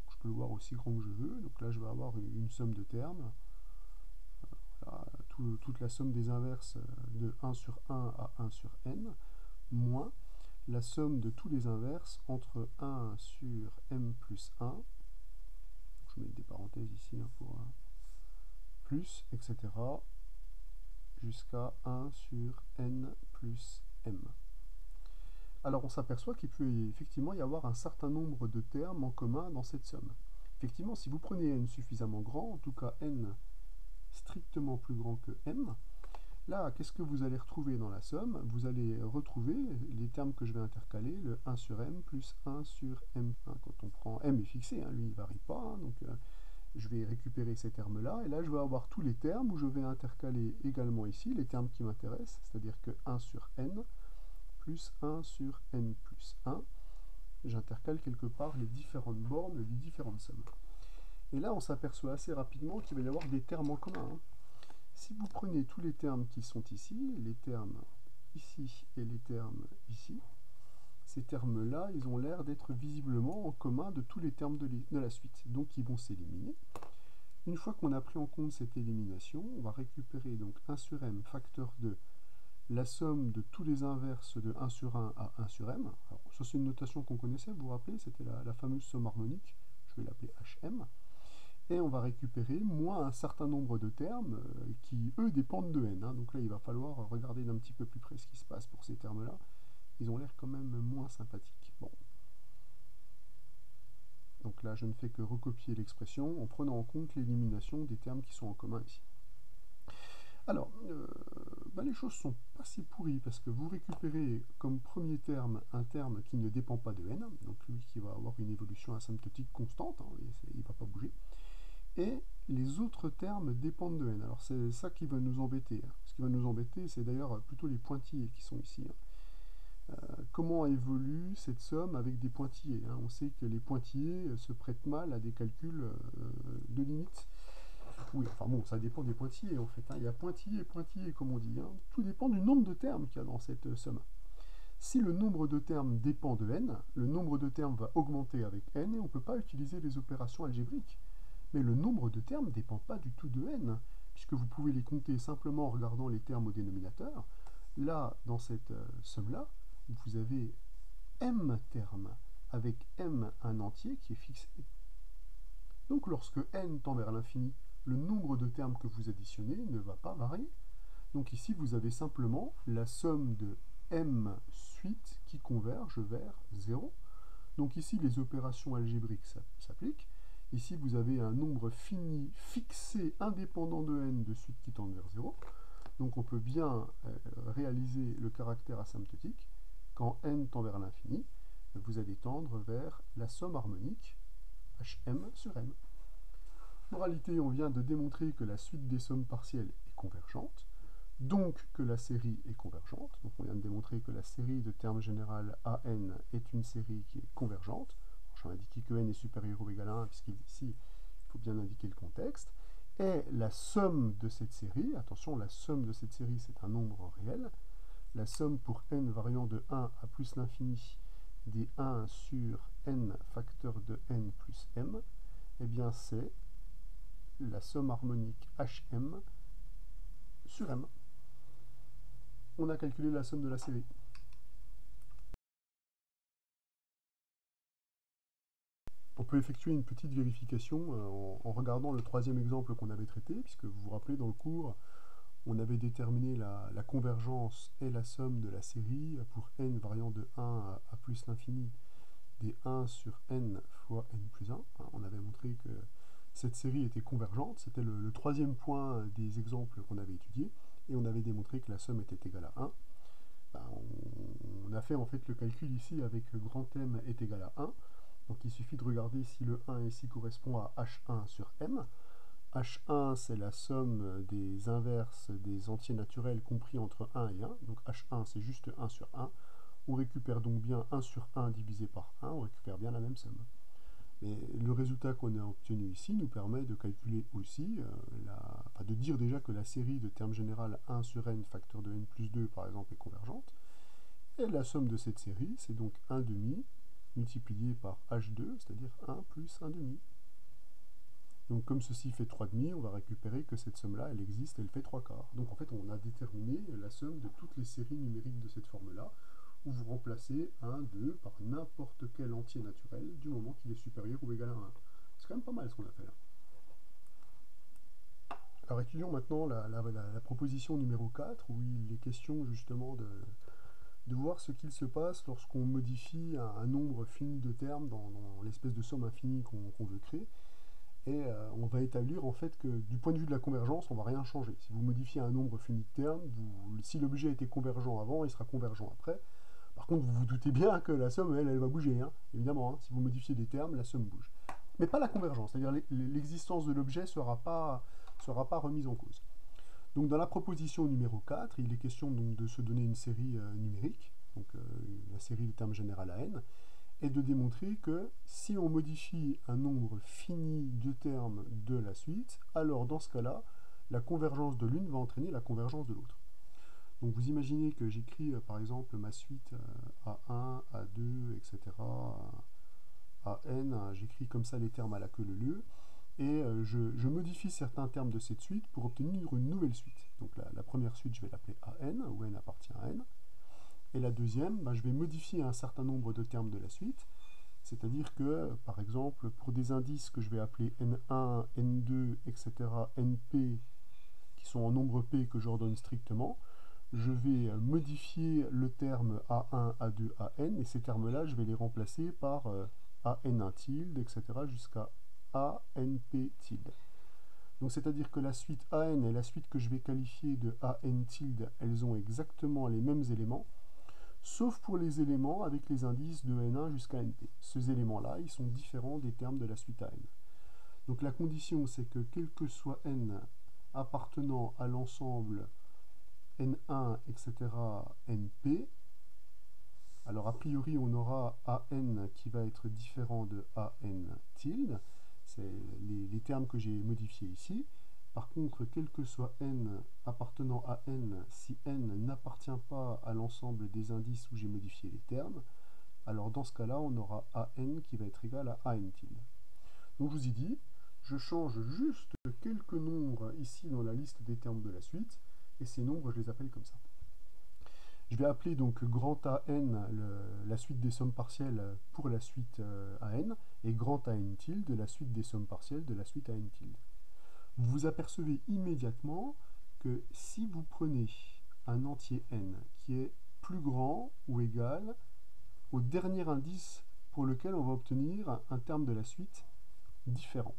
Je peux le voir aussi grand que je veux. Donc là, je vais avoir une somme de termes. Voilà, toute la somme des inverses de 1 sur 1 à 1 sur n, moins la somme de tous les inverses entre 1 sur m plus 1. Je mets des parenthèses ici hein, pour plus, etc. jusqu'à 1 sur n plus m. Alors on s'aperçoit qu'il peut effectivement y avoir un certain nombre de termes en commun dans cette somme. Effectivement, si vous prenez n suffisamment grand, en tout cas n strictement plus grand que m, là, qu'est-ce que vous allez retrouver dans la somme? Vous allez retrouver les termes que je vais intercaler, le 1 sur m plus 1 sur m. Quand on prend m est fixé, hein, lui il ne varie pas, hein, donc je vais récupérer ces termes-là, et là je vais avoir tous les termes où je vais intercaler également ici les termes qui m'intéressent, c'est-à-dire que 1 sur n plus 1 sur n plus 1, j'intercale quelque part les différentes bornes des différentes sommes. Et là on s'aperçoit assez rapidement qu'il va y avoir des termes en commun, hein. Si vous prenez tous les termes qui sont ici, les termes ici et les termes ici, ces termes-là, ils ont l'air d'être visiblement en commun de tous les termes de la suite, donc ils vont s'éliminer. Une fois qu'on a pris en compte cette élimination, on va récupérer donc 1 sur m facteur de la somme de tous les inverses de 1 sur 1 à 1 sur m. Alors, ça c'est une notation qu'on connaissait, vous vous rappelez, c'était la fameuse somme harmonique, je vais l'appeler hm. Et on va récupérer moins un certain nombre de termes qui, eux, dépendent de n. Donc là, il va falloir regarder d'un petit peu plus près ce qui se passe pour ces termes-là. Ils ont l'air quand même moins sympathiques. Bon. Donc là, je ne fais que recopier l'expression en prenant en compte l'élimination des termes qui sont en commun ici. Alors, les choses sont pas si pourries parce que vous récupérez comme premier terme un terme qui ne dépend pas de n, donc lui qui va avoir une évolution asymptotique constante, hein, il ne va pas bouger. Et les autres termes dépendent de n. Alors c'est ça qui va nous embêter. Ce qui va nous embêter, c'est d'ailleurs plutôt les pointillés qui sont ici. Comment évolue cette somme avec des pointillés? On sait que les pointillés se prêtent mal à des calculs de limites. Oui, enfin bon, ça dépend des pointillés en fait. Il y a pointillés et pointillés comme on dit. Tout dépend du nombre de termes qu'il y a dans cette somme. Si le nombre de termes dépend de n, le nombre de termes va augmenter avec n et on ne peut pas utiliser les opérations algébriques. Mais le nombre de termes ne dépend pas du tout de n, puisque vous pouvez les compter simplement en regardant les termes au dénominateur. Là, dans cette somme-là, vous avez m termes, avec m un entier qui est fixé. Donc lorsque n tend vers l'infini, le nombre de termes que vous additionnez ne va pas varier. Donc ici, vous avez simplement la somme de m suite qui converge vers 0. Donc ici, les opérations algébriques s'appliquent. Ici, vous avez un nombre fini, fixé, indépendant de n, de suite qui tend vers 0. Donc on peut bien réaliser le caractère asymptotique. Quand n tend vers l'infini, vous allez tendre vers la somme harmonique hm sur m. Moralité, on vient de démontrer que la suite des sommes partielles est convergente, donc que la série est convergente. Donc on vient de démontrer que la série de termes général AN est une série qui est convergente. J'ai indiqué que n est supérieur ou égal à 1, puisqu'ici, il faut bien indiquer le contexte. Et la somme de cette série, attention, la somme de cette série, c'est un nombre réel. La somme pour n variant de 1 à plus l'infini des 1 sur n facteur de n plus m, eh bien c'est la somme harmonique hm sur m. On a calculé la somme de la série. On peut effectuer une petite vérification en regardant le troisième exemple qu'on avait traité, puisque vous vous rappelez, dans le cours, on avait déterminé la convergence et la somme de la série pour n variant de 1 à plus l'infini des 1 sur n fois n plus 1. On avait montré que cette série était convergente, c'était le troisième point des exemples qu'on avait étudiés, et on avait démontré que la somme était égale à 1. On a fait en fait le calcul ici avec grand M est égal à 1. Donc il suffit de regarder si le 1 ici correspond à H1 sur M. H1 c'est la somme des inverses des entiers naturels compris entre 1 et 1. Donc H1 c'est juste 1 sur 1. On récupère donc bien 1 sur 1 divisé par 1, on récupère bien la même somme. Mais le résultat qu'on a obtenu ici nous permet de calculer aussi, de dire déjà que la série de termes général 1 sur n facteur de n plus 2 par exemple est convergente. Et la somme de cette série, c'est donc 1 demi multiplié par h2, c'est-à-dire 1 plus 1 demi. Donc comme ceci fait 3 demi, on va récupérer que cette somme-là, elle existe, elle fait 3 quarts. Donc en fait, on a déterminé la somme de toutes les séries numériques de cette forme-là, où vous remplacez 1, 2 par n'importe quel entier naturel, du moment qu'il est supérieur ou égal à 1. C'est quand même pas mal ce qu'on a fait là. Alors étudions maintenant la proposition numéro 4, où il est question justement de voir ce qu'il se passe lorsqu'on modifie un nombre fini de termes dans l'espèce de somme infinie qu'on veut créer. Et on va établir en fait que du point de vue de la convergence, on ne va rien changer. Si vous modifiez un nombre fini de termes, si l'objet était convergent avant, il sera convergent après. Par contre, vous vous doutez bien que la somme, elle va bouger, évidemment. Si vous modifiez des termes, la somme bouge. Mais pas la convergence, c'est-à-dire l'existence de l'objet ne sera pas remise en cause. Donc dans la proposition numéro 4, il est question donc de se donner une série numérique, donc la série de termes général à n, et de démontrer que si on modifie un nombre fini de termes de la suite, alors dans ce cas-là, la convergence de l'une va entraîner la convergence de l'autre. Donc vous imaginez que j'écris par exemple ma suite A1, A2, etc. à n, j'écris comme ça les termes à la queue leu, et je modifie certains termes de cette suite pour obtenir une nouvelle suite. Donc la première suite, je vais l'appeler AN, où n appartient à n, et la deuxième, je vais modifier un certain nombre de termes de la suite, c'est-à-dire que, par exemple, pour des indices que je vais appeler N1, N2, etc., NP, qui sont en nombre P que j'ordonne strictement, je vais modifier le terme A1, A2, AN, et ces termes-là, je vais les remplacer par AN1 tilde, etc., jusqu'à ANP tilde. Donc c'est-à-dire que la suite AN et la suite que je vais qualifier de AN tilde, elles ont exactement les mêmes éléments, sauf pour les éléments avec les indices de N1 jusqu'à NP. Ces éléments-là, ils sont différents des termes de la suite AN. Donc la condition, c'est que quel que soit N appartenant à l'ensemble N1, etc., NP, alors a priori on aura AN qui va être différent de AN tilde, c'est les termes que j'ai modifiés ici. Par contre, quel que soit n appartenant à n, si n n'appartient pas à l'ensemble des indices où j'ai modifié les termes, alors dans ce cas-là, on aura an qui va être égal à an tilde. Donc je vous ai dit, je change juste quelques nombres ici dans la liste des termes de la suite, et ces nombres, je les appelle comme ça. Je vais appeler donc grand AN la suite des sommes partielles pour la suite AN, et grand AN tilde la suite des sommes partielles de la suite AN tilde. Vous vous apercevez immédiatement que si vous prenez un entier n qui est plus grand ou égal au dernier indice pour lequel on va obtenir un terme de la suite différent.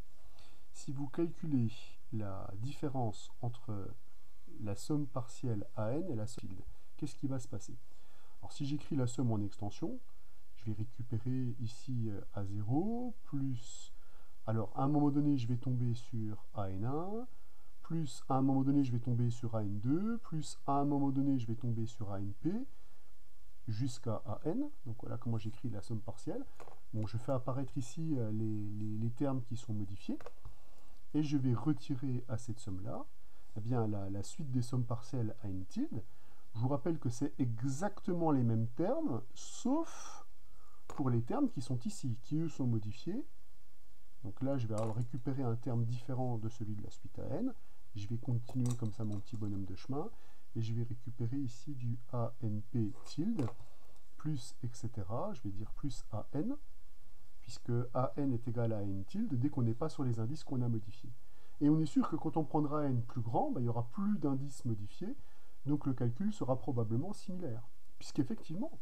Si vous calculez la différence entre la somme partielle AN et la somme tilde, qu'est-ce qui va se passer? Alors si j'écris la somme en extension, je vais récupérer ici A0 plus... Alors à un moment donné, je vais tomber sur AN1, plus à un moment donné, je vais tomber sur AN2, plus à un moment donné, je vais tomber sur ANP, jusqu'à AN. Donc voilà comment j'écris la somme partielle. Bon, je fais apparaître ici les termes qui sont modifiés, et je vais retirer à cette somme-là eh bien, la suite des sommes partielles AN tilde. Je vous rappelle que c'est exactement les mêmes termes, sauf pour les termes qui sont ici, qui eux sont modifiés. Donc là, je vais récupérer un terme différent de celui de la suite AN. Je vais continuer comme ça mon petit bonhomme de chemin, et je vais récupérer ici du ANP tilde, plus etc. Je vais dire plus AN, puisque AN est égal à AN tilde dès qu'on n'est pas sur les indices qu'on a modifiés. Et on est sûr que quand on prendra AN plus grand, il n'y aura plus d'indices modifiés, donc le calcul sera probablement similaire. Puisqu'effectivement,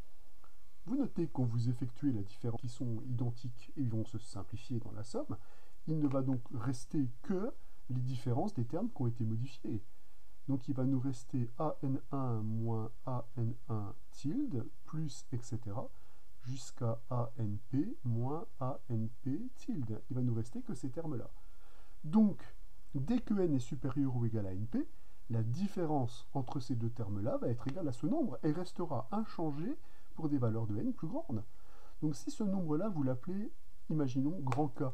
vous notez quand vous effectuez la différence qui sont identiques et ils vont se simplifier dans la somme, il ne va donc rester que les différences des termes qui ont été modifiés. Donc il va nous rester AN1 moins AN1 tilde plus etc. jusqu'à ANP moins ANP tilde. Il va nous rester que ces termes-là. Donc, dès que n est supérieur ou égal à NP, la différence entre ces deux termes-là va être égale à ce nombre et restera inchangée pour des valeurs de n plus grandes. Donc si ce nombre-là, vous l'appelez, imaginons, grand K,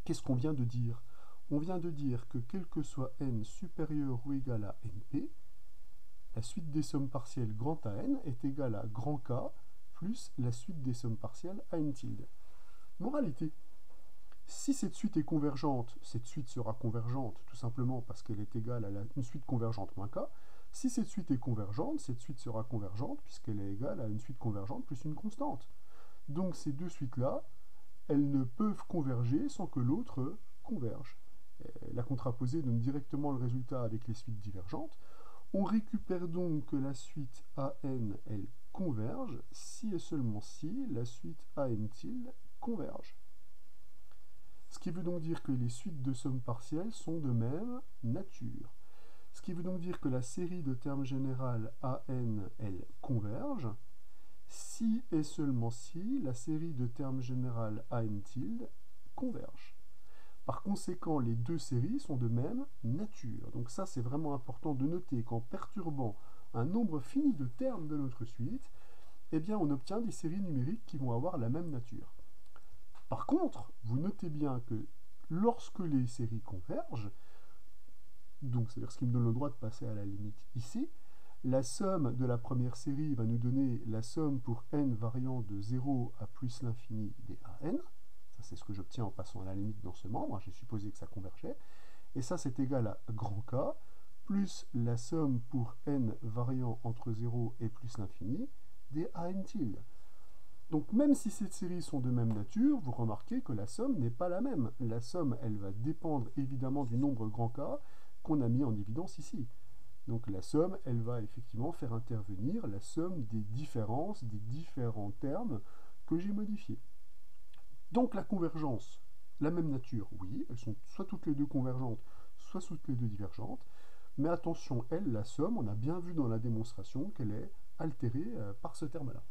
qu'est-ce qu'on vient de dire? On vient de dire que quel que soit n supérieur ou égal à np, la suite des sommes partielles grand AN est égale à grand K plus la suite des sommes partielles AN tilde. Moralité. Si cette suite est convergente, cette suite sera convergente tout simplement parce qu'elle est égale à une suite convergente moins K. Si cette suite est convergente, cette suite sera convergente puisqu'elle est égale à une suite convergente plus une constante. Donc ces deux suites-là, elles ne peuvent converger sans que l'autre converge. La contraposée donne directement le résultat avec les suites divergentes. On récupère donc que la suite AN, elle converge si et seulement si la suite AN tilde converge. Ce qui veut donc dire que les suites de sommes partielles sont de même nature. Ce qui veut donc dire que la série de termes générales AN, elle converge, si et seulement si la série de termes générales AN tilde converge. Par conséquent, les deux séries sont de même nature. Donc ça, c'est vraiment important de noter qu'en perturbant un nombre fini de termes de notre suite, eh bien, on obtient des séries numériques qui vont avoir la même nature. Par contre, vous notez bien que lorsque les séries convergent, donc c'est-à-dire ce qui me donne le droit de passer à la limite ici, La somme de la première série va nous donner la somme pour n variant de 0 à plus l'infini des AN. Ça, c'est ce que j'obtiens en passant à la limite dans ce membre. J'ai supposé que ça convergeait. Et ça, c'est égal à grand K, plus la somme pour n variant entre 0 et plus l'infini des AN tilde. Donc même si ces séries sont de même nature, vous remarquez que la somme n'est pas la même. La somme, elle va dépendre évidemment du nombre grand K qu'on a mis en évidence ici. Donc la somme, elle va effectivement faire intervenir la somme des différences des différents termes que j'ai modifiés. Donc la convergence, la même nature, oui, elles sont soit toutes les deux convergentes, soit toutes les deux divergentes. Mais attention, elle, la somme, on a bien vu dans la démonstration qu'elle est altérée par ce terme-là.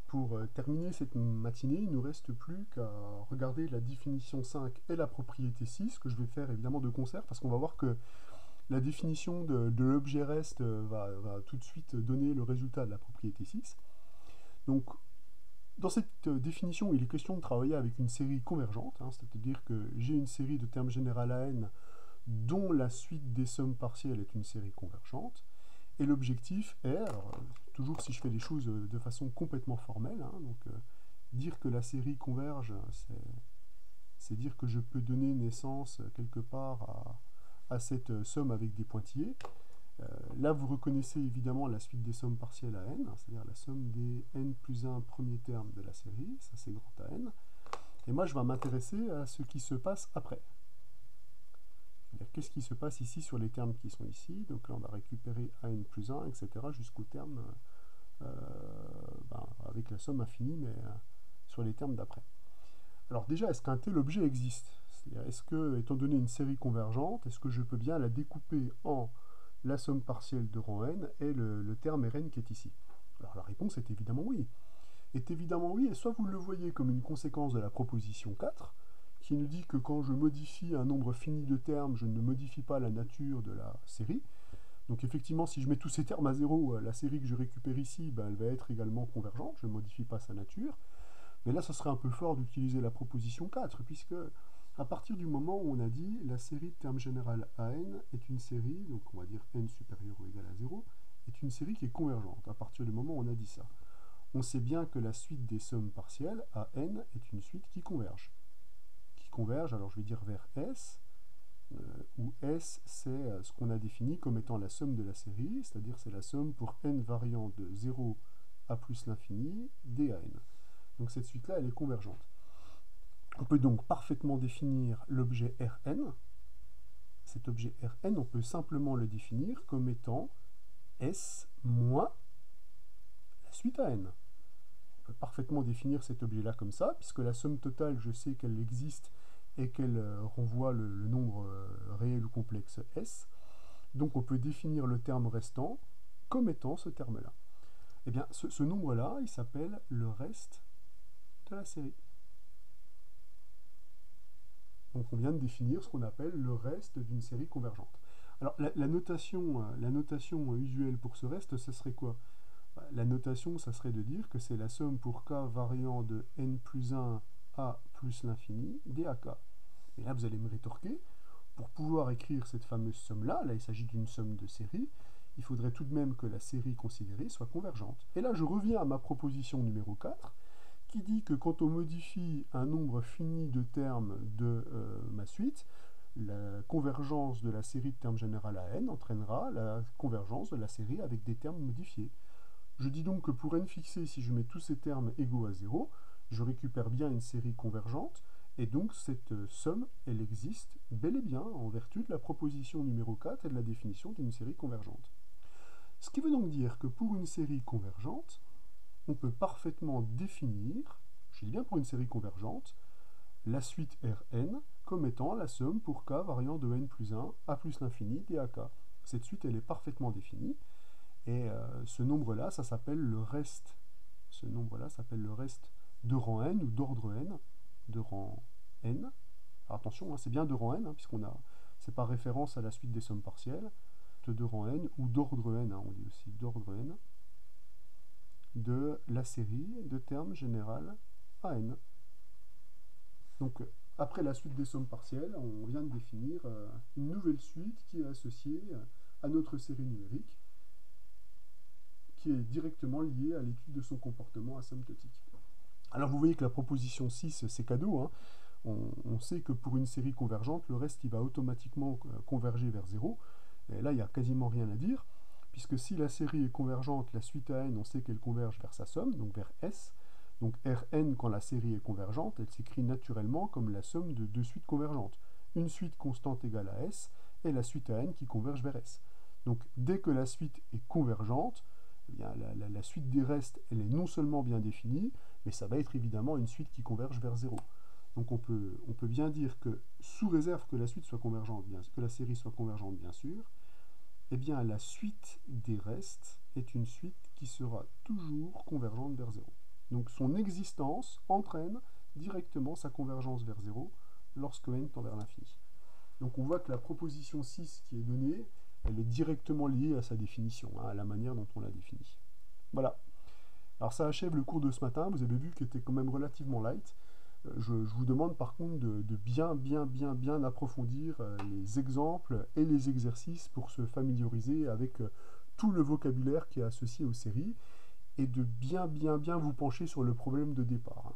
Pour terminer cette matinée, il ne nous reste plus qu'à regarder la définition 5 et la propriété 6, que je vais faire évidemment de concert, parce qu'on va voir que la définition de l'objet reste va tout de suite donner le résultat de la propriété 6. Donc, dans cette définition, il est question de travailler avec une série convergente, hein, c'est-à-dire que j'ai une série de termes général à n dont la suite des sommes partielles est une série convergente. Et l'objectif est, alors, toujours si je fais les choses de façon complètement formelle, hein, donc dire que la série converge, c'est dire que je peux donner naissance quelque part à cette somme avec des pointillés. Là, vous reconnaissez évidemment la suite des sommes partielles à n, hein, c'est-à-dire la somme des n plus 1 premiers termes de la série, ça c'est grand à n. Et moi, je vais m'intéresser à ce qui se passe après. Qu'est-ce qui se passe ici sur les termes qui sont ici? Donc là, on va récupérer an plus 1, etc. jusqu'au terme avec la somme infinie, mais sur les termes d'après. Alors déjà, est-ce qu'un tel objet existe? C'est-à-dire, est-ce que, étant donné une série convergente, est-ce que je peux bien la découper en la somme partielle de rang n et le terme Rn qui est ici? Alors la réponse est évidemment oui. Est évidemment oui, et soit vous le voyez comme une conséquence de la proposition 4, qui nous dit que quand je modifie un nombre fini de termes, je ne modifie pas la nature de la série. Donc effectivement, si je mets tous ces termes à 0, la série que je récupère ici, elle va être également convergente, je ne modifie pas sa nature. Mais là, ce serait un peu fort d'utiliser la proposition 4, puisque à partir du moment où on a dit la série de termes général AN est une série, donc on va dire n supérieur ou égal à 0, est une série qui est convergente, à partir du moment où on a dit ça. On sait bien que la suite des sommes partielles, AN, est une suite qui converge. Qui converge, alors je vais dire vers S, où S, c'est ce qu'on a défini comme étant la somme de la série, c'est-à-dire c'est la somme pour n variant de 0 à plus l'infini d'AN. Donc cette suite-là, elle est convergente. On peut donc parfaitement définir l'objet Rn. Cet objet Rn, on peut simplement le définir comme étant S moins la suite AN. On peut parfaitement définir cet objet-là comme ça, puisque la somme totale, je sais qu'elle existe et qu'elle renvoie le nombre réel ou complexe S. Donc on peut définir le terme restant comme étant ce terme-là. Eh bien, ce nombre-là, il s'appelle le reste de la série. Donc on vient de définir ce qu'on appelle le reste d'une série convergente. Alors la notation usuelle pour ce reste, ce serait quoi? La notation, ça serait de dire que c'est la somme pour k variant de n plus 1 à plus l'infini dak. Et là, vous allez me rétorquer, pour pouvoir écrire cette fameuse somme-là, là il s'agit d'une somme de série, il faudrait tout de même que la série considérée soit convergente. Et là, je reviens à ma proposition numéro 4, qui dit que quand on modifie un nombre fini de termes de ma suite, la convergence de la série de termes général à n entraînera la convergence de la série avec des termes modifiés. Je dis donc que pour n fixé, si je mets tous ces termes égaux à 0, je récupère bien une série convergente, et donc cette somme, elle existe bel et bien en vertu de la proposition numéro 4 et de la définition d'une série convergente. Ce qui veut donc dire que pour une série convergente, on peut parfaitement définir, je dis bien pour une série convergente, la suite Rn comme étant la somme pour k variant de n plus 1 à plus l'infini dak. Cette suite, elle est parfaitement définie, et ce nombre-là, ça s'appelle le reste. Ce nombre-là s'appelle le reste de rang n ou d'ordre n, de rang n. Alors attention, hein, c'est bien de rang n, hein, puisqu'on a, c'est par référence à la suite des sommes partielles, de rang n ou d'ordre n, hein, on dit aussi d'ordre n, de la série de termes général AN. Donc Après la suite des sommes partielles, on vient de définir une nouvelle suite qui est associée à notre série numérique, qui est directement liée à l'étude de son comportement asymptotique. Alors vous voyez que la proposition 6, c'est cadeau, hein. On sait que pour une série convergente, le reste il va automatiquement converger vers 0. Et là, il n'y a quasiment rien à dire, puisque si la série est convergente, la suite à n, on sait qu'elle converge vers sa somme, donc vers S. Donc Rn, quand la série est convergente, elle s'écrit naturellement comme la somme de deux suites convergentes. Une suite constante égale à S, et la suite à n qui converge vers S. Donc dès que la suite est convergente, eh bien, la suite des restes, elle est non seulement bien définie, mais ça va être évidemment une suite qui converge vers 0. Donc on peut bien dire que, sous réserve que la suite soit convergente, que la série soit convergente bien sûr, eh bien la suite des restes est une suite qui sera toujours convergente vers 0. Donc son existence entraîne directement sa convergence vers 0 lorsque n tend vers l'infini. Donc on voit que la proposition 6 qui est donnée, elle est directement liée à sa définition, hein, à la manière dont on l'a définie. Voilà. Alors ça achève le cours de ce matin, vous avez vu qu'il était quand même relativement light. Je vous demande par contre de bien approfondir les exemples et les exercices pour se familiariser avec tout le vocabulaire qui est associé aux séries et de bien vous pencher sur le problème de départ.